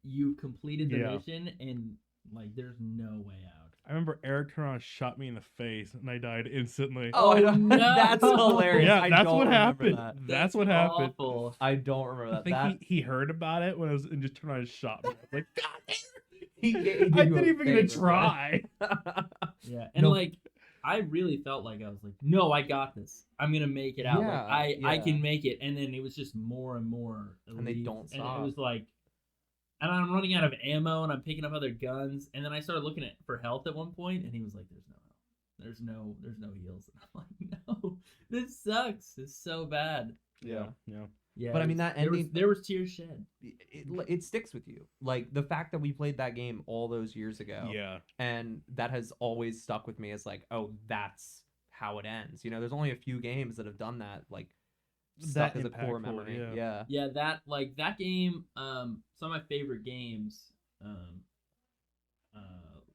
you've completed the mission, and like there's no way out." I remember Eric turned around and shot me in the face, and I died instantly. Oh no. That's hilarious. Yeah, that's what happened. That's what happened. Awful. I don't remember that. I think he heard about it when I was and just turned around and shot me. I was like, God, he I didn't even gonna try. Yeah, and like I really felt like I was like, no, I got this. I'm gonna make it out. Yeah, like I can make it. And then it was just more and more elite, and they don't stop. And it was like, and I'm running out of ammo, and I'm picking up other guns, and then I started looking for health at one point, and he was like, "There's no health. There's no heals." And I'm like, "No, this sucks. It's so bad." Yeah. But I mean, that ending, there was tears shed. It sticks with you. Like the fact that we played that game all those years ago. Yeah. And that has always stuck with me as like, oh, that's how it ends. There's only a few games that have done that. Like. Stuck as a core memory. Yeah, that game, some of my favorite games,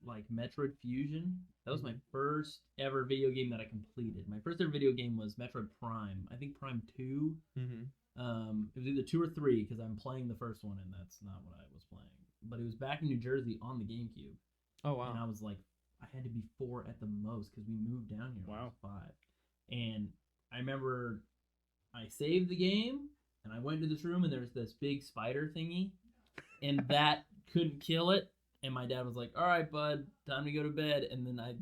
like Metroid Fusion. That was my first ever video game that I completed. My first ever video game was Metroid Prime. I think Prime 2. It was either 2 or 3 because I'm playing the first one and that's not what I was playing. But it was back in New Jersey on the GameCube. Oh wow! And I was like, I had to be 4 at the most because we moved down here when I was 5. And I remember I saved the game, and I went into this room, and there's this big spider thingy, and that couldn't kill it. And my dad was like, "All right, bud, time to go to bed." And then I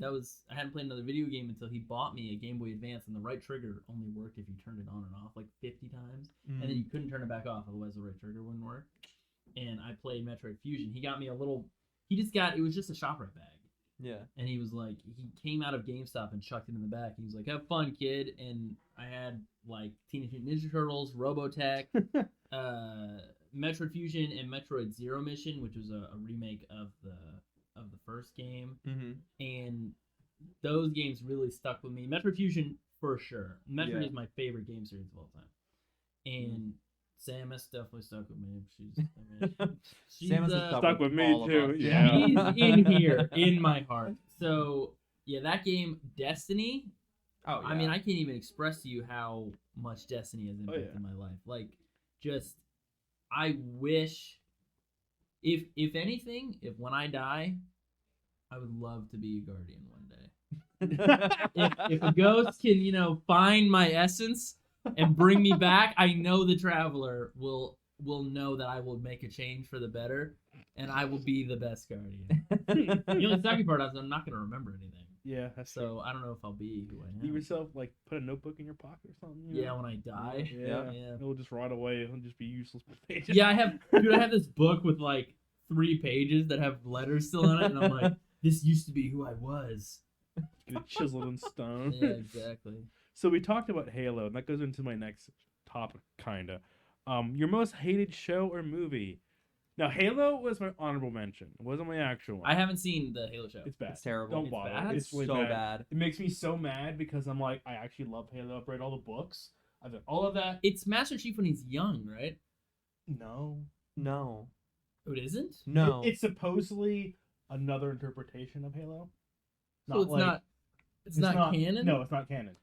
hadn't played another video game until he bought me a Game Boy Advance, and the right trigger only worked if you turned it on and off like 50 times, and then you couldn't turn it back off, otherwise the right trigger wouldn't work. And I played Metroid Fusion. He got me it was just a ShopRite bag. Yeah. And he was like, he came out of GameStop and chucked it in the back. He was like, "Have fun, kid." And I had like Teenage Mutant Ninja Turtles, Robotech, Metroid Fusion, and Metroid Zero Mission, which was a remake of the first game. And those games really stuck with me. Metroid Fusion for sure. Metroid is my favorite game series of all time. And Samus definitely stuck with me. She's Samus is Stuck with me all of too, us. yeah. she's in here in my heart. So yeah, that game, Destiny. Oh, I mean, I can't even express to you how much Destiny has impacted yeah. my life. Like, just I wish, if anything, if when I die, I would love to be a guardian one day. If a ghost can, find my essence and bring me back, I know the traveler will know that I will make a change for the better, and I will be the best guardian. The only sucky part is I'm not going to remember anything. Yeah, that's true. So I don't know if I'll be who I am. Leave yourself, like, put a notebook in your pocket or something. Yeah, when I die. Yeah. Yeah. It'll just rot away. It'll just be useless pages. Yeah, I have this book with like 3 pages that have letters still in it, and I'm like, this used to be who I was. Get it chiseled in stone. Yeah, exactly. So we talked about Halo, and that goes into my next topic, kinda. Your most hated show or movie? Now, Halo was my honorable mention. It wasn't my actual one. I haven't seen the Halo show. It's bad. It's terrible. Don't It's bother. bad? It's really so bad. bad. It makes me so mad because I'm like, I actually love Halo. I've read all the books. I've done all of that. It's Master Chief when he's young, right? No. No. Oh, it isn't? No. It's supposedly another interpretation of Halo. So it's not. It's not canon. No, it's not canon.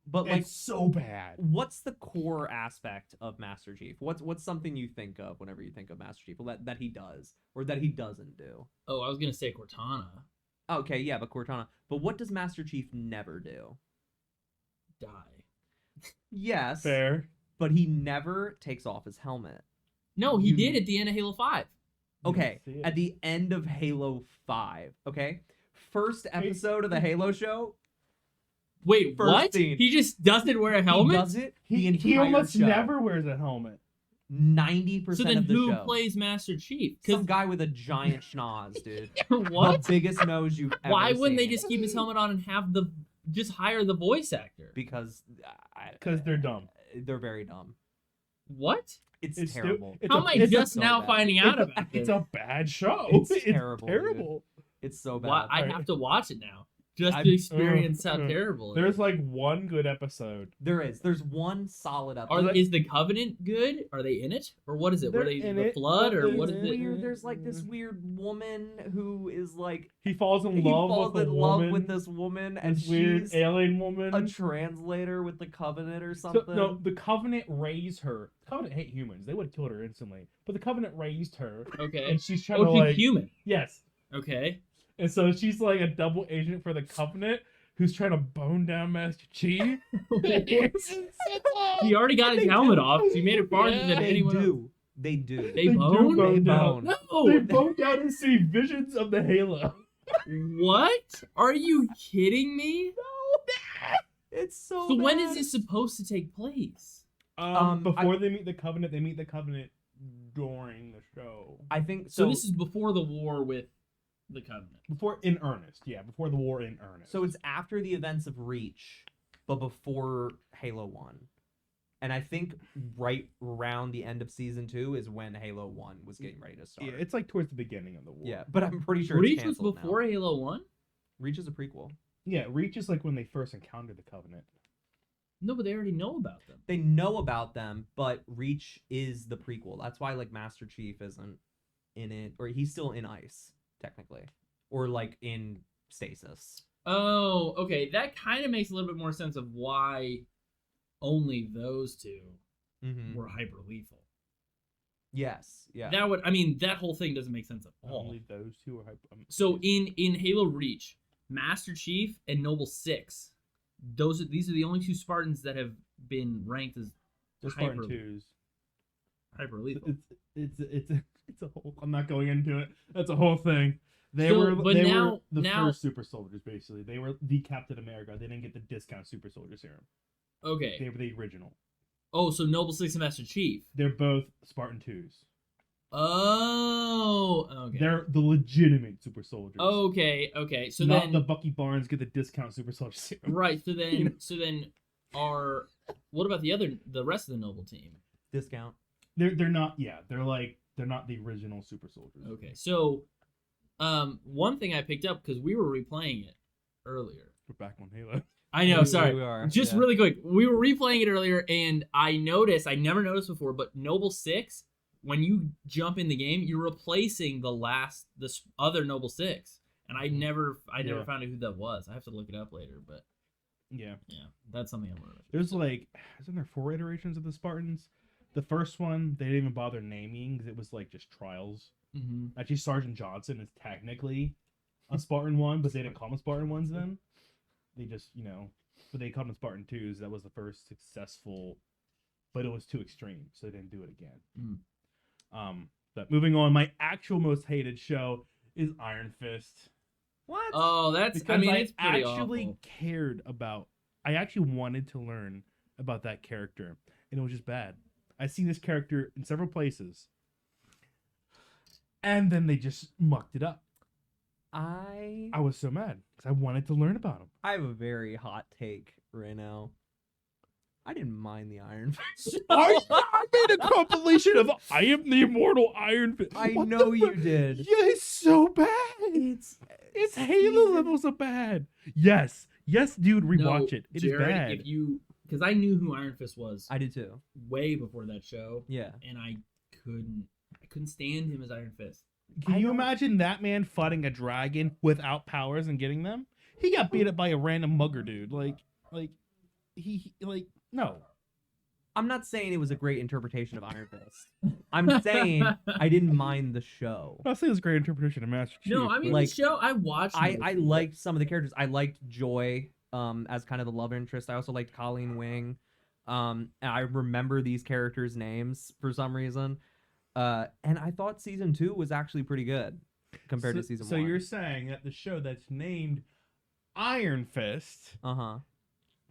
but like, It's so bad. what's the core aspect of Master Chief? What's something you think of whenever you think of Master Chief? Well, that he does or that he doesn't do. Oh, I was gonna say Cortana. Okay, yeah, but Cortana. But what does Master Chief never do? Die. Yes, Fair. but he never takes off his helmet. No, he You- did at the end of Halo 5. Okay, See it. at the end of Halo 5, okay? First episode of the Halo show, Wait, First what? scene. He just doesn't wear a helmet? he does it the He entire almost show. never wears a helmet. 90% So then of the who show. plays Master Chief? Some guy with a giant schnoz, dude. What? The biggest nose you've ever Why wouldn't they seen. just keep his helmet on and have just hire the voice actor? Because Because they're dumb. they're very dumb. What? It's, It's stu- terrible. it's How a- am I it's a- just so now bad. finding out it's about It's this? a bad show. It's terrible, dude. Terrible. It's so bad. Why, I Alright. have to watch it now just I'm- to experience how terrible it is. There's like one good episode. There's one solid Are, episode. like- is the Covenant good? Are they in it? Or what is it? Were They're they in the it, Flood? but Or it's what is it? weird. There's like this weird woman who is like He falls in he love falls with a in love woman. with this woman, and this weird she's alien woman. a translator with the Covenant or So, something. no, the Covenant raised her. The Covenant hate humans. They would have killed her instantly. But the Covenant raised her, Okay. and she's trying Oh, to she's like human. yes. Okay. And so she's like a double agent for the Covenant who's trying to bone down Master Chief. He already got his helmet off. So he made it farther than they anyone else. do. They do. They do bone? They bone down. bone. No. They bone down and see visions of the Halo. What? Are you kidding me? It's so. So when bad. is this supposed to take place? Before they meet the Covenant, they meet the Covenant during the show. I think So so. this is before the war with the Covenant. Before in earnest, yeah, before the war in earnest. So it's after the events of Reach, but before Halo 1. And I think right around the end of season 2 is when Halo 1 was getting ready to start. yeah, it's like towards the beginning of the war. Yeah, but I'm pretty sure Reach it's was canceled before now. Halo 1? Reach is a prequel. Yeah, Reach is like when they first encountered the Covenant. No, but they already know about them. They know about them, but Reach is the prequel. That's why like Master Chief isn't in it, or he's still in ice technically, or like in stasis. Oh, okay. That kind of makes a little bit more sense of why only those two Mm-hmm. were hyper lethal. Yes, yeah. That whole thing doesn't make sense at all. Only those two are. So in Halo Reach, Master Chief and Noble Six, these are the only two Spartans that have been ranked as they're hyper- Spartan twos. hyper lethal. It's a whole. I'm not going into it. That's a whole thing. They So, were but they now- were the now- first super soldiers basically. They were the Captain America. They didn't get the discount super soldier serum. Okay. They were the original. Oh, so Noble Six and Master Chief. They're both Spartan twos. Oh, okay. They're the legitimate super soldiers. Okay. So not then the Bucky Barnes get the discount super soldier serum. right. So then You know? what about the rest of the Noble team? Discount. They're not. Yeah, they're not the original super soldiers. Okay. So one thing I picked up because we were replaying it earlier. We're back on Halo. I know, sorry. We are, Just yeah. really quick, we were replaying it earlier, and I never noticed before, but Noble 6, when you jump in the game, you're replacing this other Noble 6. And I never Yeah. found out who that was. I have to look it up later, but Yeah. yeah, that's something I'm learning. There's like, isn't there 4 iterations of the Spartans? The first one they didn't even bother naming because it was like just trials. Mm-hmm. Actually, Sergeant Johnson is technically a Spartan one, but they didn't call them Spartan ones then. They just, but they called them Spartan 2s. That was the first successful, but it was too extreme, so they didn't do it again. But moving on, my actual most hated show is Iron Fist. What? Oh, Because it's pretty actually awful. cared about. I actually wanted to learn about that character, and it was just bad. I've seen this character in several places, and then they just mucked it up. I I was so mad because I wanted to learn about him. have a very hot take right now. I didn't mind the Iron Fist. I made a compilation of I Am the Immortal Iron Fist. I What know the you fuck? did. Yeah, it's so bad. It's Halo levels of bad. Yes, dude, rewatch it. It is Jared, bad. if you, because I knew who Iron Fist was I did too. way before that show, Yeah. and I couldn't stand him as Iron Fist. Can I you don't- imagine that man fighting a dragon without powers and getting them? He got beat up by a random mugger dude. No. I'm not saying it was a great interpretation of Iron Fist. I'm saying I didn't mind the show. I'll say it was a great interpretation of Master Chief. No, I mean, but- like, the show I watched. I most of it. liked some of the characters. I liked Joy as kind of the love interest. I also liked Colleen Wing. And I remember these characters' names for some reason. And I thought season 2 was actually pretty good compared to season 1. So you're saying that the show that's named Iron Fist Uh-huh.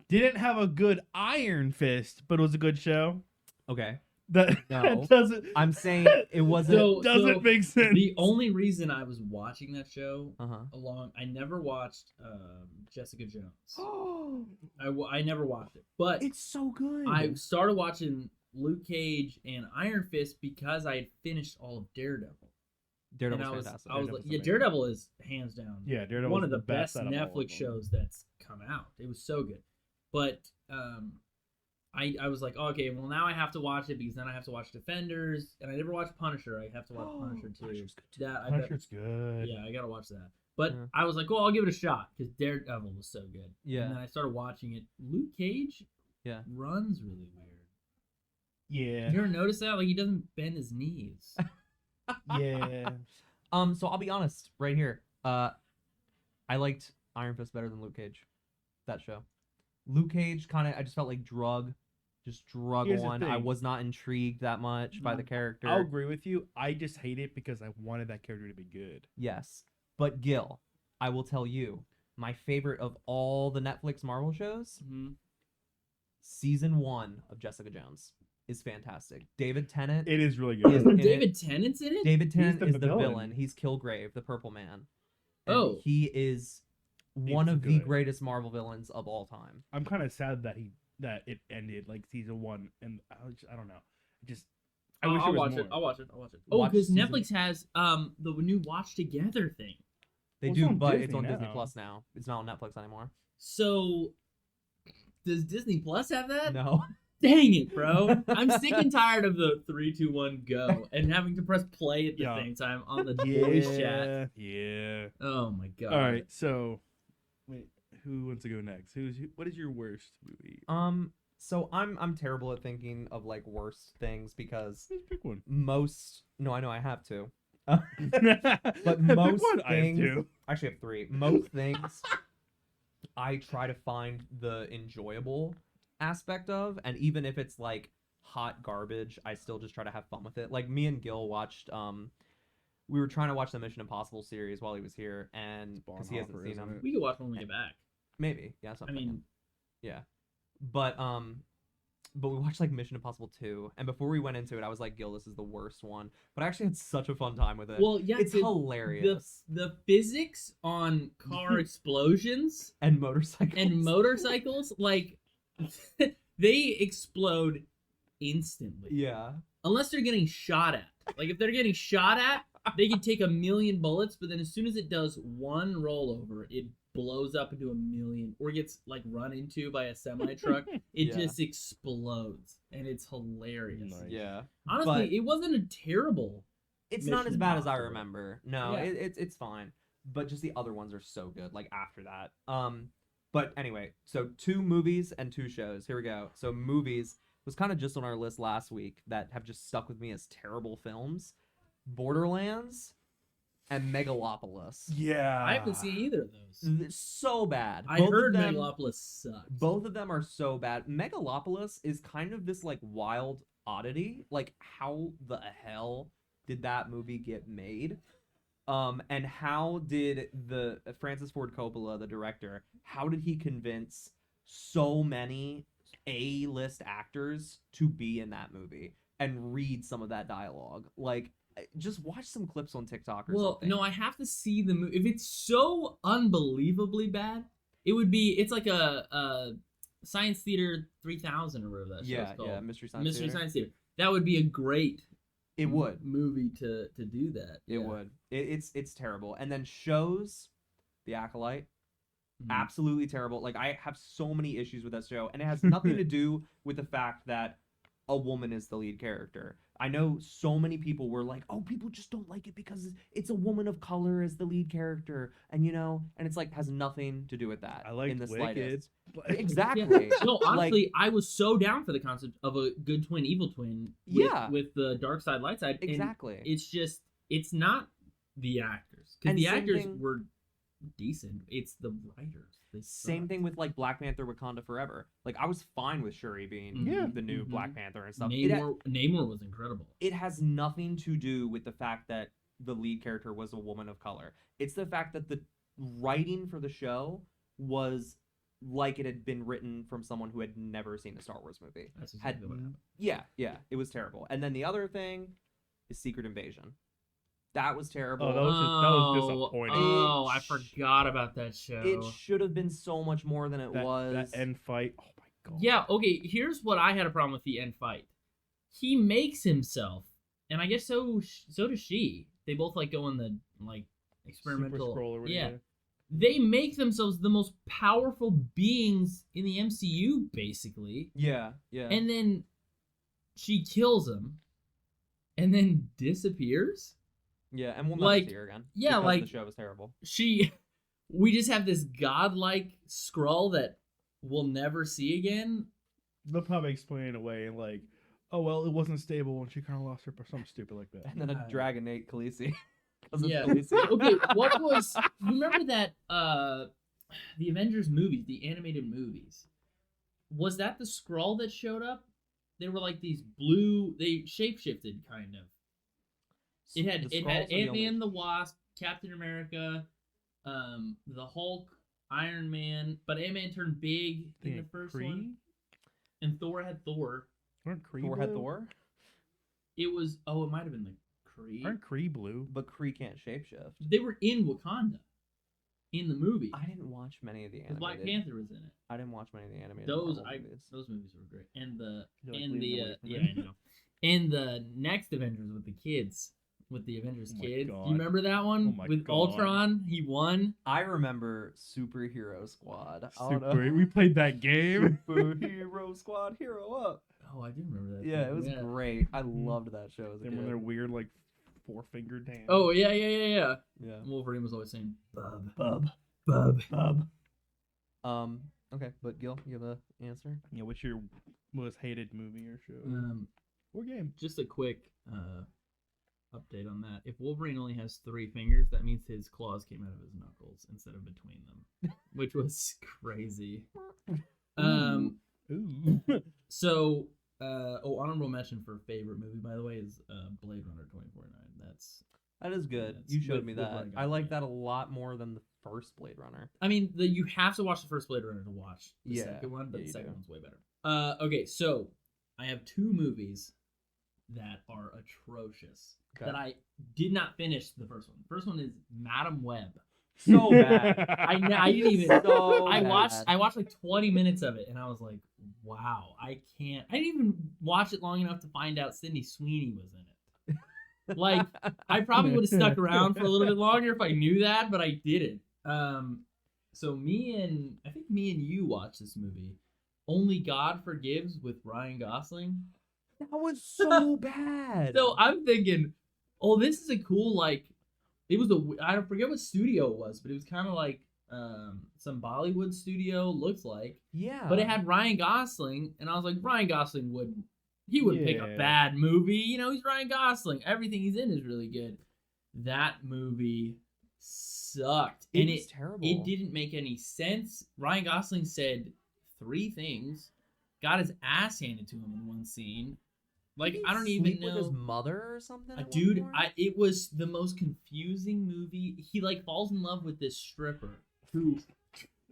didn't have a good Iron Fist, but it was a good show? Okay. That, No. that doesn't I'm saying it wasn't So- doesn't make sense. The only reason I was watching that show Uh-huh. I never watched Jessica Jones. I never watched it, but It's so good. I started watching Luke Cage and Iron Fist because I had finished all of Daredevil. Daredevil's and fantastic. I was like, Daredevil's yeah, amazing. Daredevil is hands down Daredevil one was of the best out of all of Netflix them. shows that's come out. It was so good. But I was like, okay, well now I have to watch it because then I have to watch Defenders, and I never watched Punisher. I have to watch Punisher too. Punisher's good too. That I bet, Punisher's good. yeah, I gotta watch that. But Yeah. I was like, well, I'll give it a shot because Daredevil was so good. Yeah. And then I started watching it. Luke Cage, Yeah. runs really weird. Yeah. You ever notice that? Like he doesn't bend his knees. Yeah. So I'll be honest right here. I liked Iron Fist better than Luke Cage. That show. Luke Cage I just felt like drug Here's the on. I thing. was not intrigued that much by the character. I'll agree with you. I just hate it because I wanted that character to be good. Yes. But Gil, I will tell you, my favorite of all the Netflix Marvel shows, Mhm. season 1 of Jessica Jones is fantastic. David Tennant It is really good. is in David it. Tennant's in it. David Tennant the is the villain. villain. He's Kilgrave, the Purple Man. And Oh. he is one He's of the good. greatest Marvel villains of all time. I'm kind of sad that it ended like season 1, and I don't know. I wish I'll it was watch more. it. I'll watch it. Oh, Watch because season- Netflix has the new Watch Together thing. They Well, it's do, on but it's Disney on Disney now. Plus now. It's not on Netflix anymore. So does Disney Plus have that? No. Dang it, bro! I'm sick and tired of the 3, 2, 1, go and having to press play at the Yeah. same time on the voice chat. Yeah. Oh my god! All right. So, wait. Who wants to go next? What is your worst movie? So I'm terrible at thinking of like worst things because Just pick one. no, I know I have to. But But most I have things, two. I actually have 3. Most things I try to find the enjoyable aspect of, and even if it's like hot garbage, I still just try to have fun with it. Like me and Gil watched we were trying to watch the Mission Impossible series while he was here, and because he hasn't Bonhoeffer, seen isn't them. it? We could watch when we get back. Maybe, yeah. I Something. mean, Yeah. But we watched like Mission Impossible 2, and before we went into it, I was like, Gil, this is the worst one. But I actually had such a fun time with it. well, yeah, it's the hilarious. the physics on car explosions And motorcycles. and motorcycles, like they explode instantly. Yeah. Unless they're getting shot at. Like if they're getting shot at, they can take 1,000,000 bullets, but then as soon as it does one rollover, it blows up into a million, or gets like run into by a semi truck. It Yeah. just explodes, and it's hilarious. Nice. Yeah. Honestly, But- it wasn't a terrible. It's not as Mission bad as I Impossible. remember. No, Yeah. it's fine. But just the other ones are so good. Like after that. But anyway, so 2 movies and 2 shows. Here we go. So movies was kind of just on our list last week that have just stuck with me as terrible films. Borderlands and Megalopolis. Yeah. I haven't seen either of those. It's so bad. I Both of heard them- Megalopolis sucks. Both of them are so bad. Megalopolis is kind of this like wild oddity. Like how the hell did that movie get made? And how did the Francis Ford Coppola, the director, how did he convince so many A-list actors to be in that movie and read some of that dialogue? Like, just watch some clips on TikTok or Well, something. no, I have to see the movie. If it's so unbelievably bad, it would be. It's like a Science Theater 3000 or whatever that show's yeah, called. yeah, Mystery Science Mystery Theater. Science Theater. That would be a great. It would. movie to do that. It Yeah. would. It's terrible. And then shows, The Acolyte, Mhm. absolutely terrible. Like I have so many issues with that show, and it has nothing to do with the fact that a woman is the lead character. I know so many people were like, "Oh, people just don't like it because it's a woman of color as the lead character," and and it's like has nothing to do with that. I liked in the Wicked. slightest. Exactly. No, Like- honestly, I was so down for the concept of a good twin, evil twin. With, Yeah. with the dark side, light side. and Exactly. it's just, it's not the actors, because And the same actors thing- were decent. It's the writers. They Same suck. thing with like Black Panther: Wakanda Forever. Like I was fine with Shuri being Yeah. the new Mhm. Black Panther and stuff. It, Namor was incredible. it has nothing to do with the fact that the lead character was a woman of color. It's the fact that the writing for the show was like it had been written from someone who had never seen a Star Wars movie. That's Had- exactly what happened. Yeah, it was terrible. And then the other thing is Secret Invasion. That was terrible. Oh, that was disappointing. Oh, I It sh- forgot about that show. It should have been so much more than it was. That end fight. Oh my god. Yeah, okay, here's what I had a problem with the end fight. He makes himself, and I guess so does she. They both like go in the like experimental. Super Scroll or whatever. yeah. They make themselves the most powerful beings in the MCU, basically. Yeah. And then she kills him and then disappears. Yeah, and we'll like- never see her again. yeah, because like- the show was terrible. We just have this godlike Skrull that we'll never see again. They'll probably explain it away and like, oh well, it wasn't stable and she kind of lost her, something stupid like that. And then a Uh, dragon ate Khaleesi. 'Cause of Yeah. Khaleesi. Okay, what was remember that the Avengers movies, the animated movies? Was that the Skrull that showed up? They were like these blue, they shapeshifted kind of. It had The Skrulls are the Ant-Man only- the Wasp, Captain America, the Hulk, Iron Man, but Ant-Man turned big in the first one. And Thor had Thor. Aren't Kree Thor blue? had Thor, It was it might have been the Kree. Aren't Kree blue? but Kree can't shapeshift. They were in Wakanda in the movie. I didn't watch many of the 'Cause animated. Black Panther was in it. I didn't watch many of the animated. Those Marvel movies. those movies were great. And the You're, like, and leaning the away from yeah, it. I know. And the next Avengers with the kids. With the Avengers Oh my kids. Do God. you remember that one? Oh my with God. Ultron, he won. I remember Superhero Squad. I don't know. Super. We played that game. Superhero Squad, hero up. Oh, I do remember that. Yeah, thing, it was yeah. great. I loved that show as a Then when they're kid. weird, like 4-fingered hands. Oh yeah. Yeah. Wolverine was always saying Bub. bub, Bub. bub. Okay, but Gil, you have a answer? Yeah, what's your most hated movie or show or game? Just a quick update on that. If Wolverine only has 3 fingers, that means his claws came out of his knuckles instead of between them, which was crazy. Ooh. So, honorable mention for favorite movie, by the way, is Blade Runner 2049. That is good. That's You showed with- me with that. Ryan I like Gosling. that a lot more than the first Blade Runner. I mean, you have to watch the first Blade Runner to watch the Yeah, second one, but yeah, the you second do. one's way better. Okay, so I have 2 movies that are atrocious Okay. that I did not finish the first one. The first one is Madam Web. So bad. I didn't even. So I watched bad. like 20 minutes of it, and I was like, "Wow, I can't." I didn't even watch it long enough to find out Sydney Sweeney was in it. Like, I probably would have stuck around for a little bit longer if I knew that, but I didn't. So I think me and you watched this movie, Only God Forgives with Ryan Gosling. That was so bad. So I'm thinking, oh, this is a cool it was I don't forget what studio it was, but it was kind of like some Bollywood studio looks like. yeah, But it had Ryan Gosling, and I was like, Ryan Gosling wouldn't pick a Yeah. bad movie. You know, he's Ryan Gosling. Everything he's in is really good. That movie sucked. it And was terrible. it didn't make any sense. Ryan Gosling said 3 things, got his ass handed to him in one scene. Like, Did he I don't sleep even know. with his mother or something. at one Dude, point? it was the most confusing movie. He falls in love with this stripper who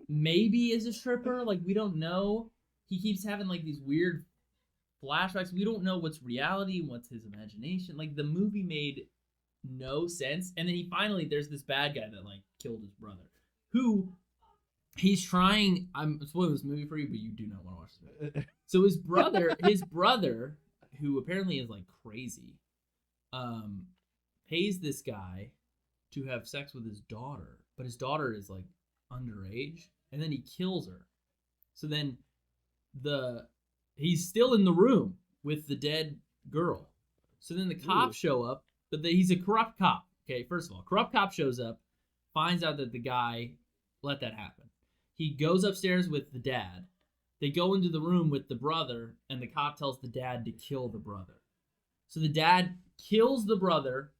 maybe is a stripper. Like, we don't know. He keeps having these weird flashbacks. We don't know what's reality and what's his imagination. Like, the movie made no sense. And then there's this bad guy that killed his brother, who he's trying. I'm spoiling this movie for you, but you do not want to watch this movie. So his brother, who apparently is crazy, pays this guy to have sex with his daughter, but his daughter is underage, and then he kills her. So then he's still in the room with the dead girl. So then the cops show up, but he's a corrupt cop. Okay, first of all, corrupt cop shows up, finds out that the guy let that happen. He goes upstairs with the dad. They go into the room with the brother, and the cop tells the dad to kill the brother. So the dad kills the brother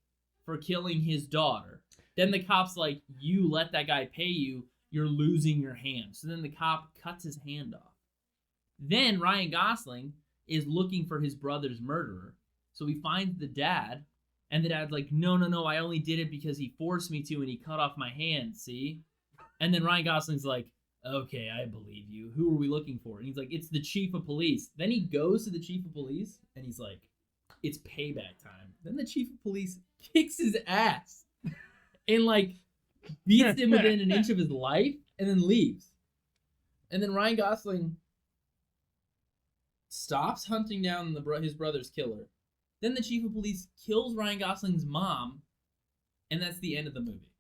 for killing his daughter. Then the cop's like, you let that guy pay you, you're losing your hand. So then the cop cuts his hand off. Then Ryan Gosling is looking for his brother's murderer. So he finds the dad, and the dad's like, no, I only did it because he forced me to, and he cut off my hand, see? And then Ryan Gosling's like, okay, I believe you. Who are we looking for? And he's like, it's the chief of police. Then he goes to the chief of police, and he's like, it's payback time. Then the chief of police kicks his ass and beats him within an inch of his life, and then leaves. And then Ryan Gosling stops hunting down his brother's killer. Then the chief of police kills Ryan Gosling's mom, and that's the end of the movie.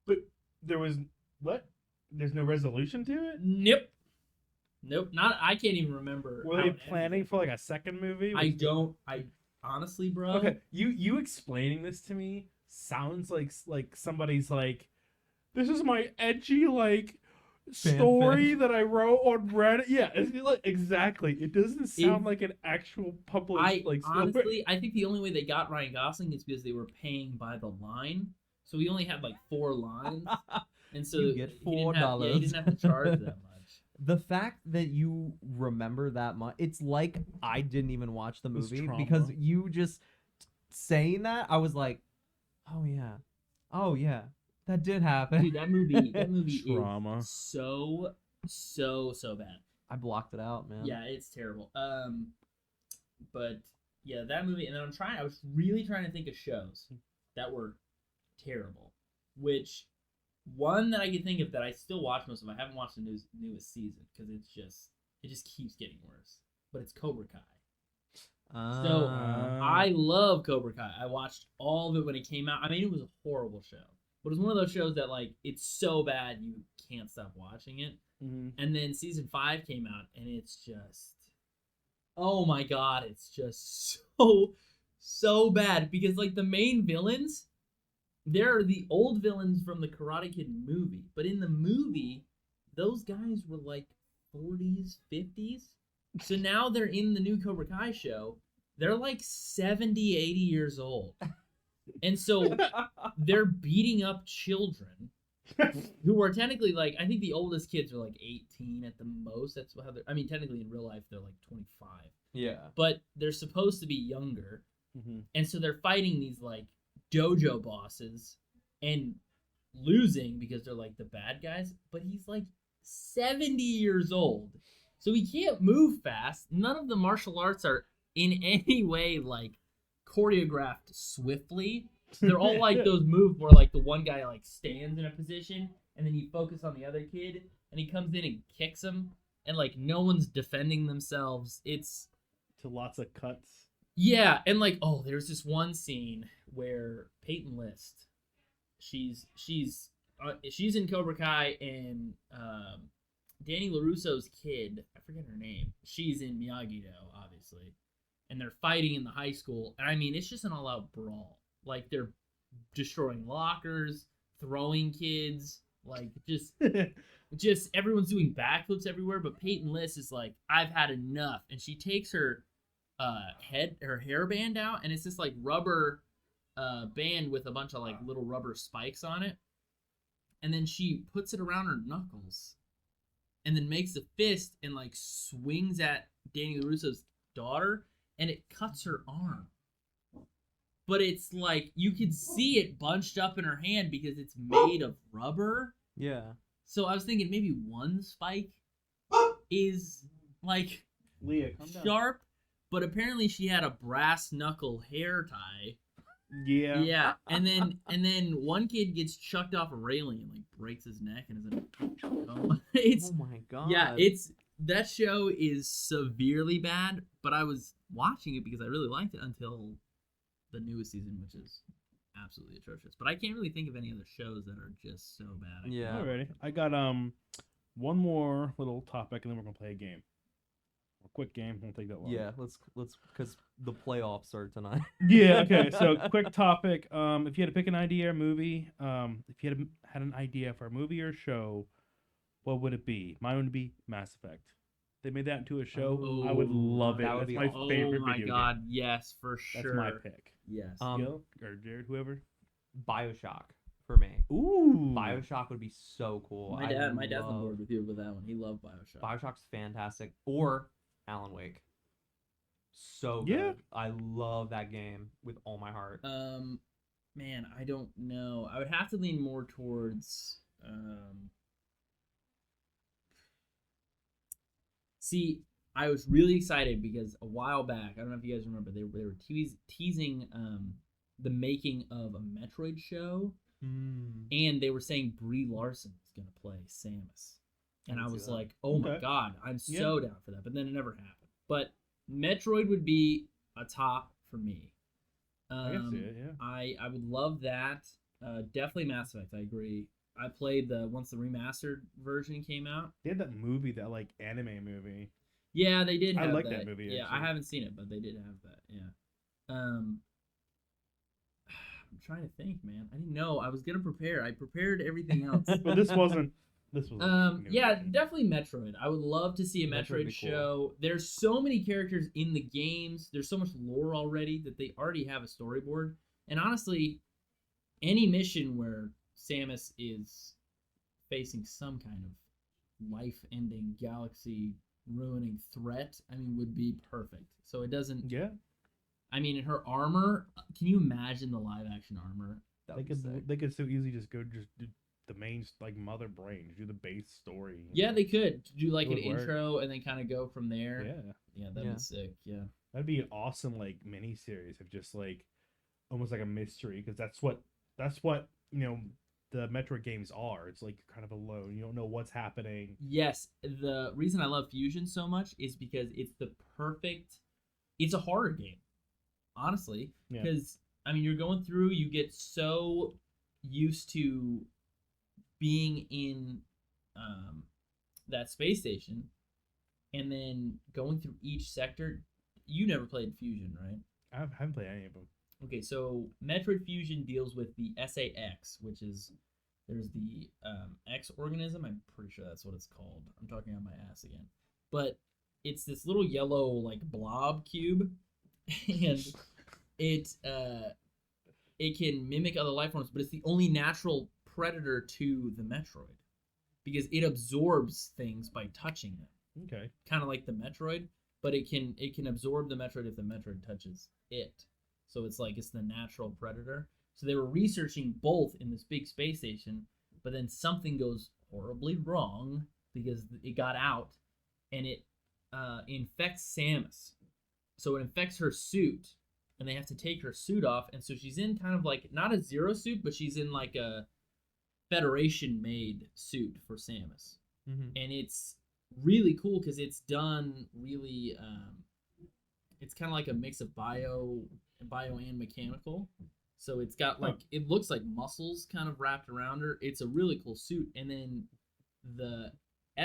But there was what? There's no resolution to it. Nope. Not. I can't even remember. Were they planning for a second movie? I honestly, bro. Okay, you explaining this to me sounds like somebody's this is my edgy story Fanfic. that I wrote on Reddit. Yeah, it's exactly. It doesn't sound like an actual published story. Honestly, I think the only way they got Ryan Gosling is because they were paying by the line. So he only had 4 lines, and so You get he didn't have- $4. he didn't have to charge that much. The fact that you remember that much, it's like I didn't even watch the was movie trauma. because you just saying that, I was like, oh yeah, that did happen. Dude, that movie Trauma. is so bad. I blocked it out, man. Yeah, it's terrible. But yeah, that movie, and then I was really trying to think of shows that were terrible. Which one that I could think of that I still watch most of, I haven't watched the newest season because it just keeps getting worse. But it's Cobra Kai. So I love Cobra Kai. I watched all of it when it came out. I mean, it was a horrible show, but it was one of those shows that it's so bad you can't stop watching it. Mhm. And then season 5 came out, and it's just, oh my god, it's just so bad because the main villains, they're the old villains from the Karate Kid movie, but in the movie, those guys were 40s, 50s. So now they're in the new Cobra Kai show. They're 70, 80 years old. And so they're beating up children who are technically I think the oldest kids are 18 at the most. That's how technically in real life they're 25. Yeah. But they're supposed to be younger. Mhm. And so they're fighting these dojo bosses and losing because they're the bad guys, but he's 70 years old. So he can't move fast. None of the martial arts are in any way choreographed swiftly. They're all those moves where the one guy stands in a position and then you focus on the other kid and he comes in and kicks him and no one's defending themselves. It's To lots of cuts. yeah, and there's this one scene where Peyton List, she's she's in Cobra Kai, and Danny LaRusso's kid, I forget her name. She's in Miyagi-Do, obviously, and they're fighting in the high school. And I mean, it's just an all-out brawl. Like they're destroying lockers, throwing kids, like just everyone's doing backflips everywhere. But Peyton List is like, I've had enough, and she takes her hairband out, and it's this like rubber band with a bunch of like little rubber spikes on it, and then she puts it around her knuckles, and then makes a fist and like swings at Danny LaRusso's daughter, and it cuts her arm. But it's like you could see it bunched up in her hand because it's made of rubber. Yeah. So I was thinking maybe one spike is like Leah, calm down. sharp, but apparently she had a brass knuckle hair tie. Yeah. Yeah, and then one kid gets chucked off a railing and like breaks his neck and is in a coma. It's Oh my god. yeah, that show is severely bad, but I was watching it because I really liked it until the newest season, which is absolutely atrocious. But I can't really think of any other shows that are just so bad. Yeah. Alrighty. I got one more little topic, and then we're gonna play a game. A quick game. Won't take that long. Yeah, let's because the playoffs are tonight. Yeah. Okay. So, quick topic. If you had to pick an idea or movie, if you had an idea for a movie or show, what would it be? Mine would be Mass Effect. They made that into a show. I would love it. that would That's be my awesome. favorite Oh my video god, yes, for game. sure. That's my pick. Yes. Gil or Jared, whoever. BioShock for me. Ooh. BioShock would be so cool. my dad's on board with you with that one. He loved BioShock. BioShock's fantastic. Or Alan Wake. So good. Yeah. I love that game with all my heart. Man, I don't know. I would have to lean more towards See, I was really excited because a while back, I don't know if you guys remember, they were teasing the making of a Metroid show, and they were saying Brie Larson was going to play Samus. And I can see was that. like, oh my Okay. god, I'm Yeah. so down for that. But then it never happened. But Metroid would be a top for me. I can see it. Yeah. I would love that. Definitely Mass Effect. I agree. I played once the remastered version came out. They had that movie, that like anime movie. Yeah, they did I have like that movie, Yeah, I actually. haven't seen it, but they did have that. Yeah. I'm trying to think, man. I didn't know. I was gonna prepare. I prepared everything else. But this wasn't. This was. Yeah, definitely Metroid. I would love to see a Metroid would Metroid be cool. show. There's so many characters in the games. There's so much lore already that they already have a storyboard. And honestly, any mission where Samus is facing some kind of life-ending, galaxy-ruining threat, I mean, would be perfect. So it doesn't. Yeah. I mean, in her armor, can you imagine the live-action armor? That They would be could. sick. They could so easily just go do the main like mother brain, do the base story. Yeah, they could do like It an would work. intro and then kind of go from there. Yeah. Yeah, that'd Yeah. be sick. Yeah. That'd be an awesome like mini series of just like almost like a mystery, because that's what the Metroid games are. It's like you're kind of alone. You don't know what's happening. Yes, the reason I love Fusion so much is because it's a horror game, honestly. Yeah. Because, I mean, you're going through, you get so used to being in that space station, and then going through each sector. You never played Fusion, right? I haven't played any of them. Okay, so Metroid Fusion deals with the SA-X, which is there's the X organism. I'm pretty sure that's what it's called. I'm talking on my ass again, but it's this little yellow like blob cube, and it can mimic other life forms, but it's the only natural predator to the Metroid because it absorbs things by touching them, Okay. kind of like the Metroid, but it can absorb the Metroid if the Metroid touches it. So it's like it's the natural predator. So they were researching both in this big space station, but then something goes horribly wrong because it got out, and it infects Samus. So it infects her suit, and they have to take her suit off, and so she's in kind of like not a Zero suit, but she's in like a Federation-made suit for Samus, Mm-hmm. and it's really cool because it's done really. It's kind of like a mix of bio and mechanical, So it's got like it looks like muscles kind of wrapped around her. It's a really cool suit. And then the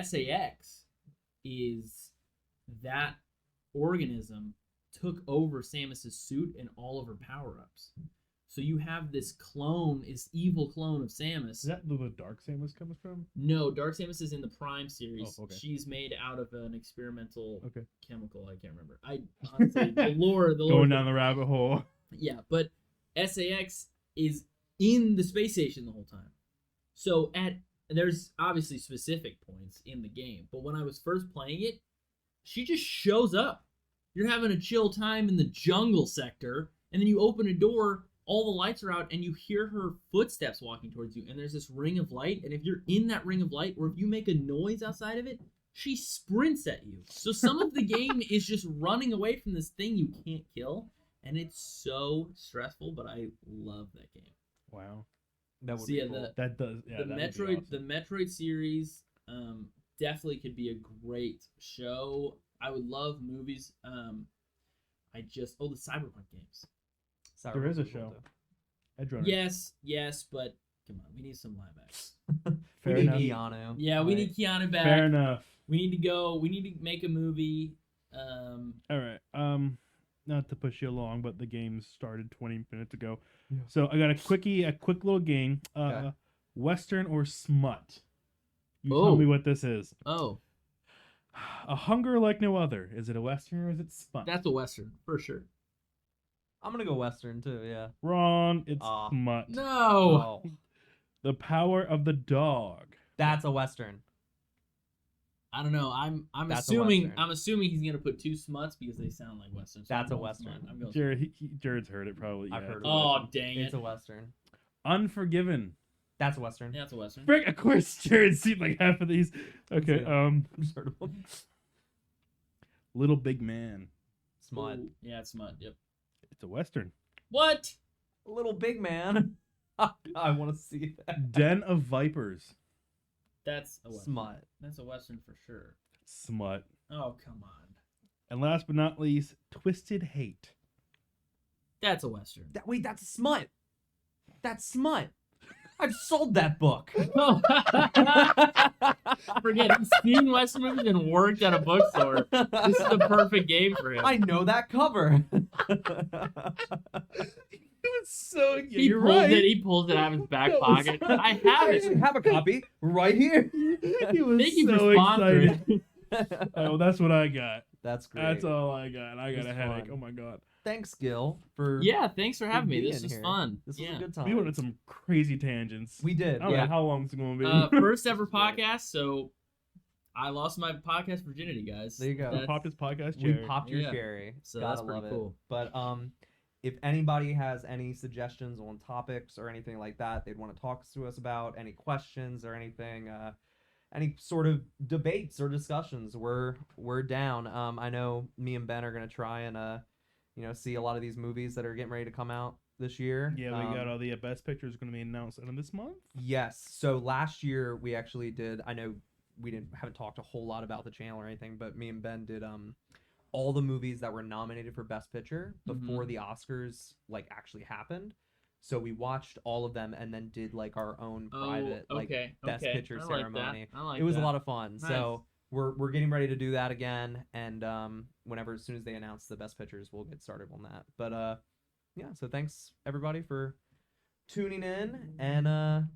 SAX is that organism took over Samus's suit and all of her power-ups. So you have this clone, this evil clone of Samus. Is that where Dark Samus comes from? No, Dark Samus is in the Prime series. Oh, okay. She's made out of an experimental Okay. chemical. I can't remember. I honestly, the lore. Going down the rabbit hole. Yeah, but SAX is in the space station the whole time. So there's obviously specific points in the game, but when I was first playing it, she just shows up. You're having a chill time in the jungle sector, and then you open a door, all the lights are out, and you hear her footsteps walking towards you, and there's this ring of light, and if you're in that ring of light, or if you make a noise outside of it, she sprints at you. So some of the game is just running away from this thing you can't kill, and it's so stressful, but I love that game. Wow. That would So be yeah, cool. That does. Yeah. the that would be Metroid, awesome. the Metroid series, definitely could be a great show. I would love movies. The Cyberpunk games. There is a Cyberpunk would be show. cool, Edge Runner. Yes, but come on, we need some live action. too. Fair We need enough. Keanu. Yeah, we Right. need Keanu back. Fair enough. We need to go. We need to make a movie. All right. Not to push you along, but the game started 20 minutes ago. Yeah. So I got a quick little game. Okay. Western or smut? You Oh. tell me what this is. Oh, A Hunger Like No Other. Is it a Western or is it smut? that's a Western for sure. I'm gonna go Western too. Yeah. Wrong. It's Ah. smut. No, Oh, The Power of the Dog. that's a Western. I don't know. I'm That's a assuming Western. I'm assuming he's gonna put two smuts because they sound like Westerns. So That's I'm a going smut. Western. I'm going. Jared, Jared's heard it probably. I've yeah. heard of it. Oh dang It's it! a Western. Unforgiven. That's a Western. Yeah, it's a Western. Frick, of course, Jared's seen like half of these. Okay. Yeah. Um, I've just heard of them. Little Big Man. Smut. Ooh, yeah, it's smut. Yep. It's a Western. What? Little big man. I want to see that. Den of Vipers. That's a Western. Smut. That's a Western for sure. Smut. Oh come on. And last but not least, Twisted Hate. That's a Western. Wait, that's smut. That's smut. I've sold that book. Forget he's seen Western movies and worked at a bookstore. This is the perfect game for him. I know that cover. It was so. Yeah, He you're pulls right. it. He pulls it out of his back That was pocket. right. I have I it. actually have a copy right here. He was Thank you so for sponsoring. excited. Oh, that's what I got. That's great. That's all I got. I got It a was headache. fun. Oh my god. Thanks, Gil, for Yeah, thanks for having me. being This was here. fun. This was yeah. a good time. We went on some crazy tangents. We did. I don't Yeah. know how long it's going to be. First ever podcast, so I lost my podcast virginity, guys. There you go. We That's- popped his podcast We chair. popped your Yeah. cherry. So Gotta that's pretty love it. cool. But if anybody has any suggestions on topics or anything like that they'd want to talk to us about, any questions or anything, any sort of debates or discussions, we're down. I know me and Ben are gonna try and see a lot of these movies that are getting ready to come out this year. Yeah, we got all the best pictures going to be announced end of this month. Yes. So last year we actually did. I know we haven't talked a whole lot about the channel or anything, but me and Ben did all the movies that were nominated for Best Picture before the Oscars actually happened. So we watched all of them and then did our own private okay. Best okay. Picture I like ceremony. that. I like It was that. a lot of fun. Nice. So we're getting ready to do that again, and as soon as they announce the Best Pictures, we'll get started on that. But yeah. So thanks everybody for tuning in, and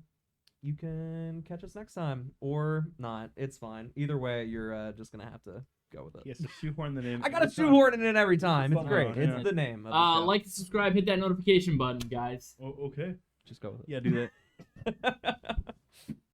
you can catch us next time or not. It's fine. Either way, you're just gonna have to go with it. Yes, to shoehorn the name. I gotta It's not- shoehorn it in every time. It's It's great. fine, It's yeah. the name of the show. Like and subscribe, hit that notification button, guys. Oh, okay. Just go with Yeah, do that. it.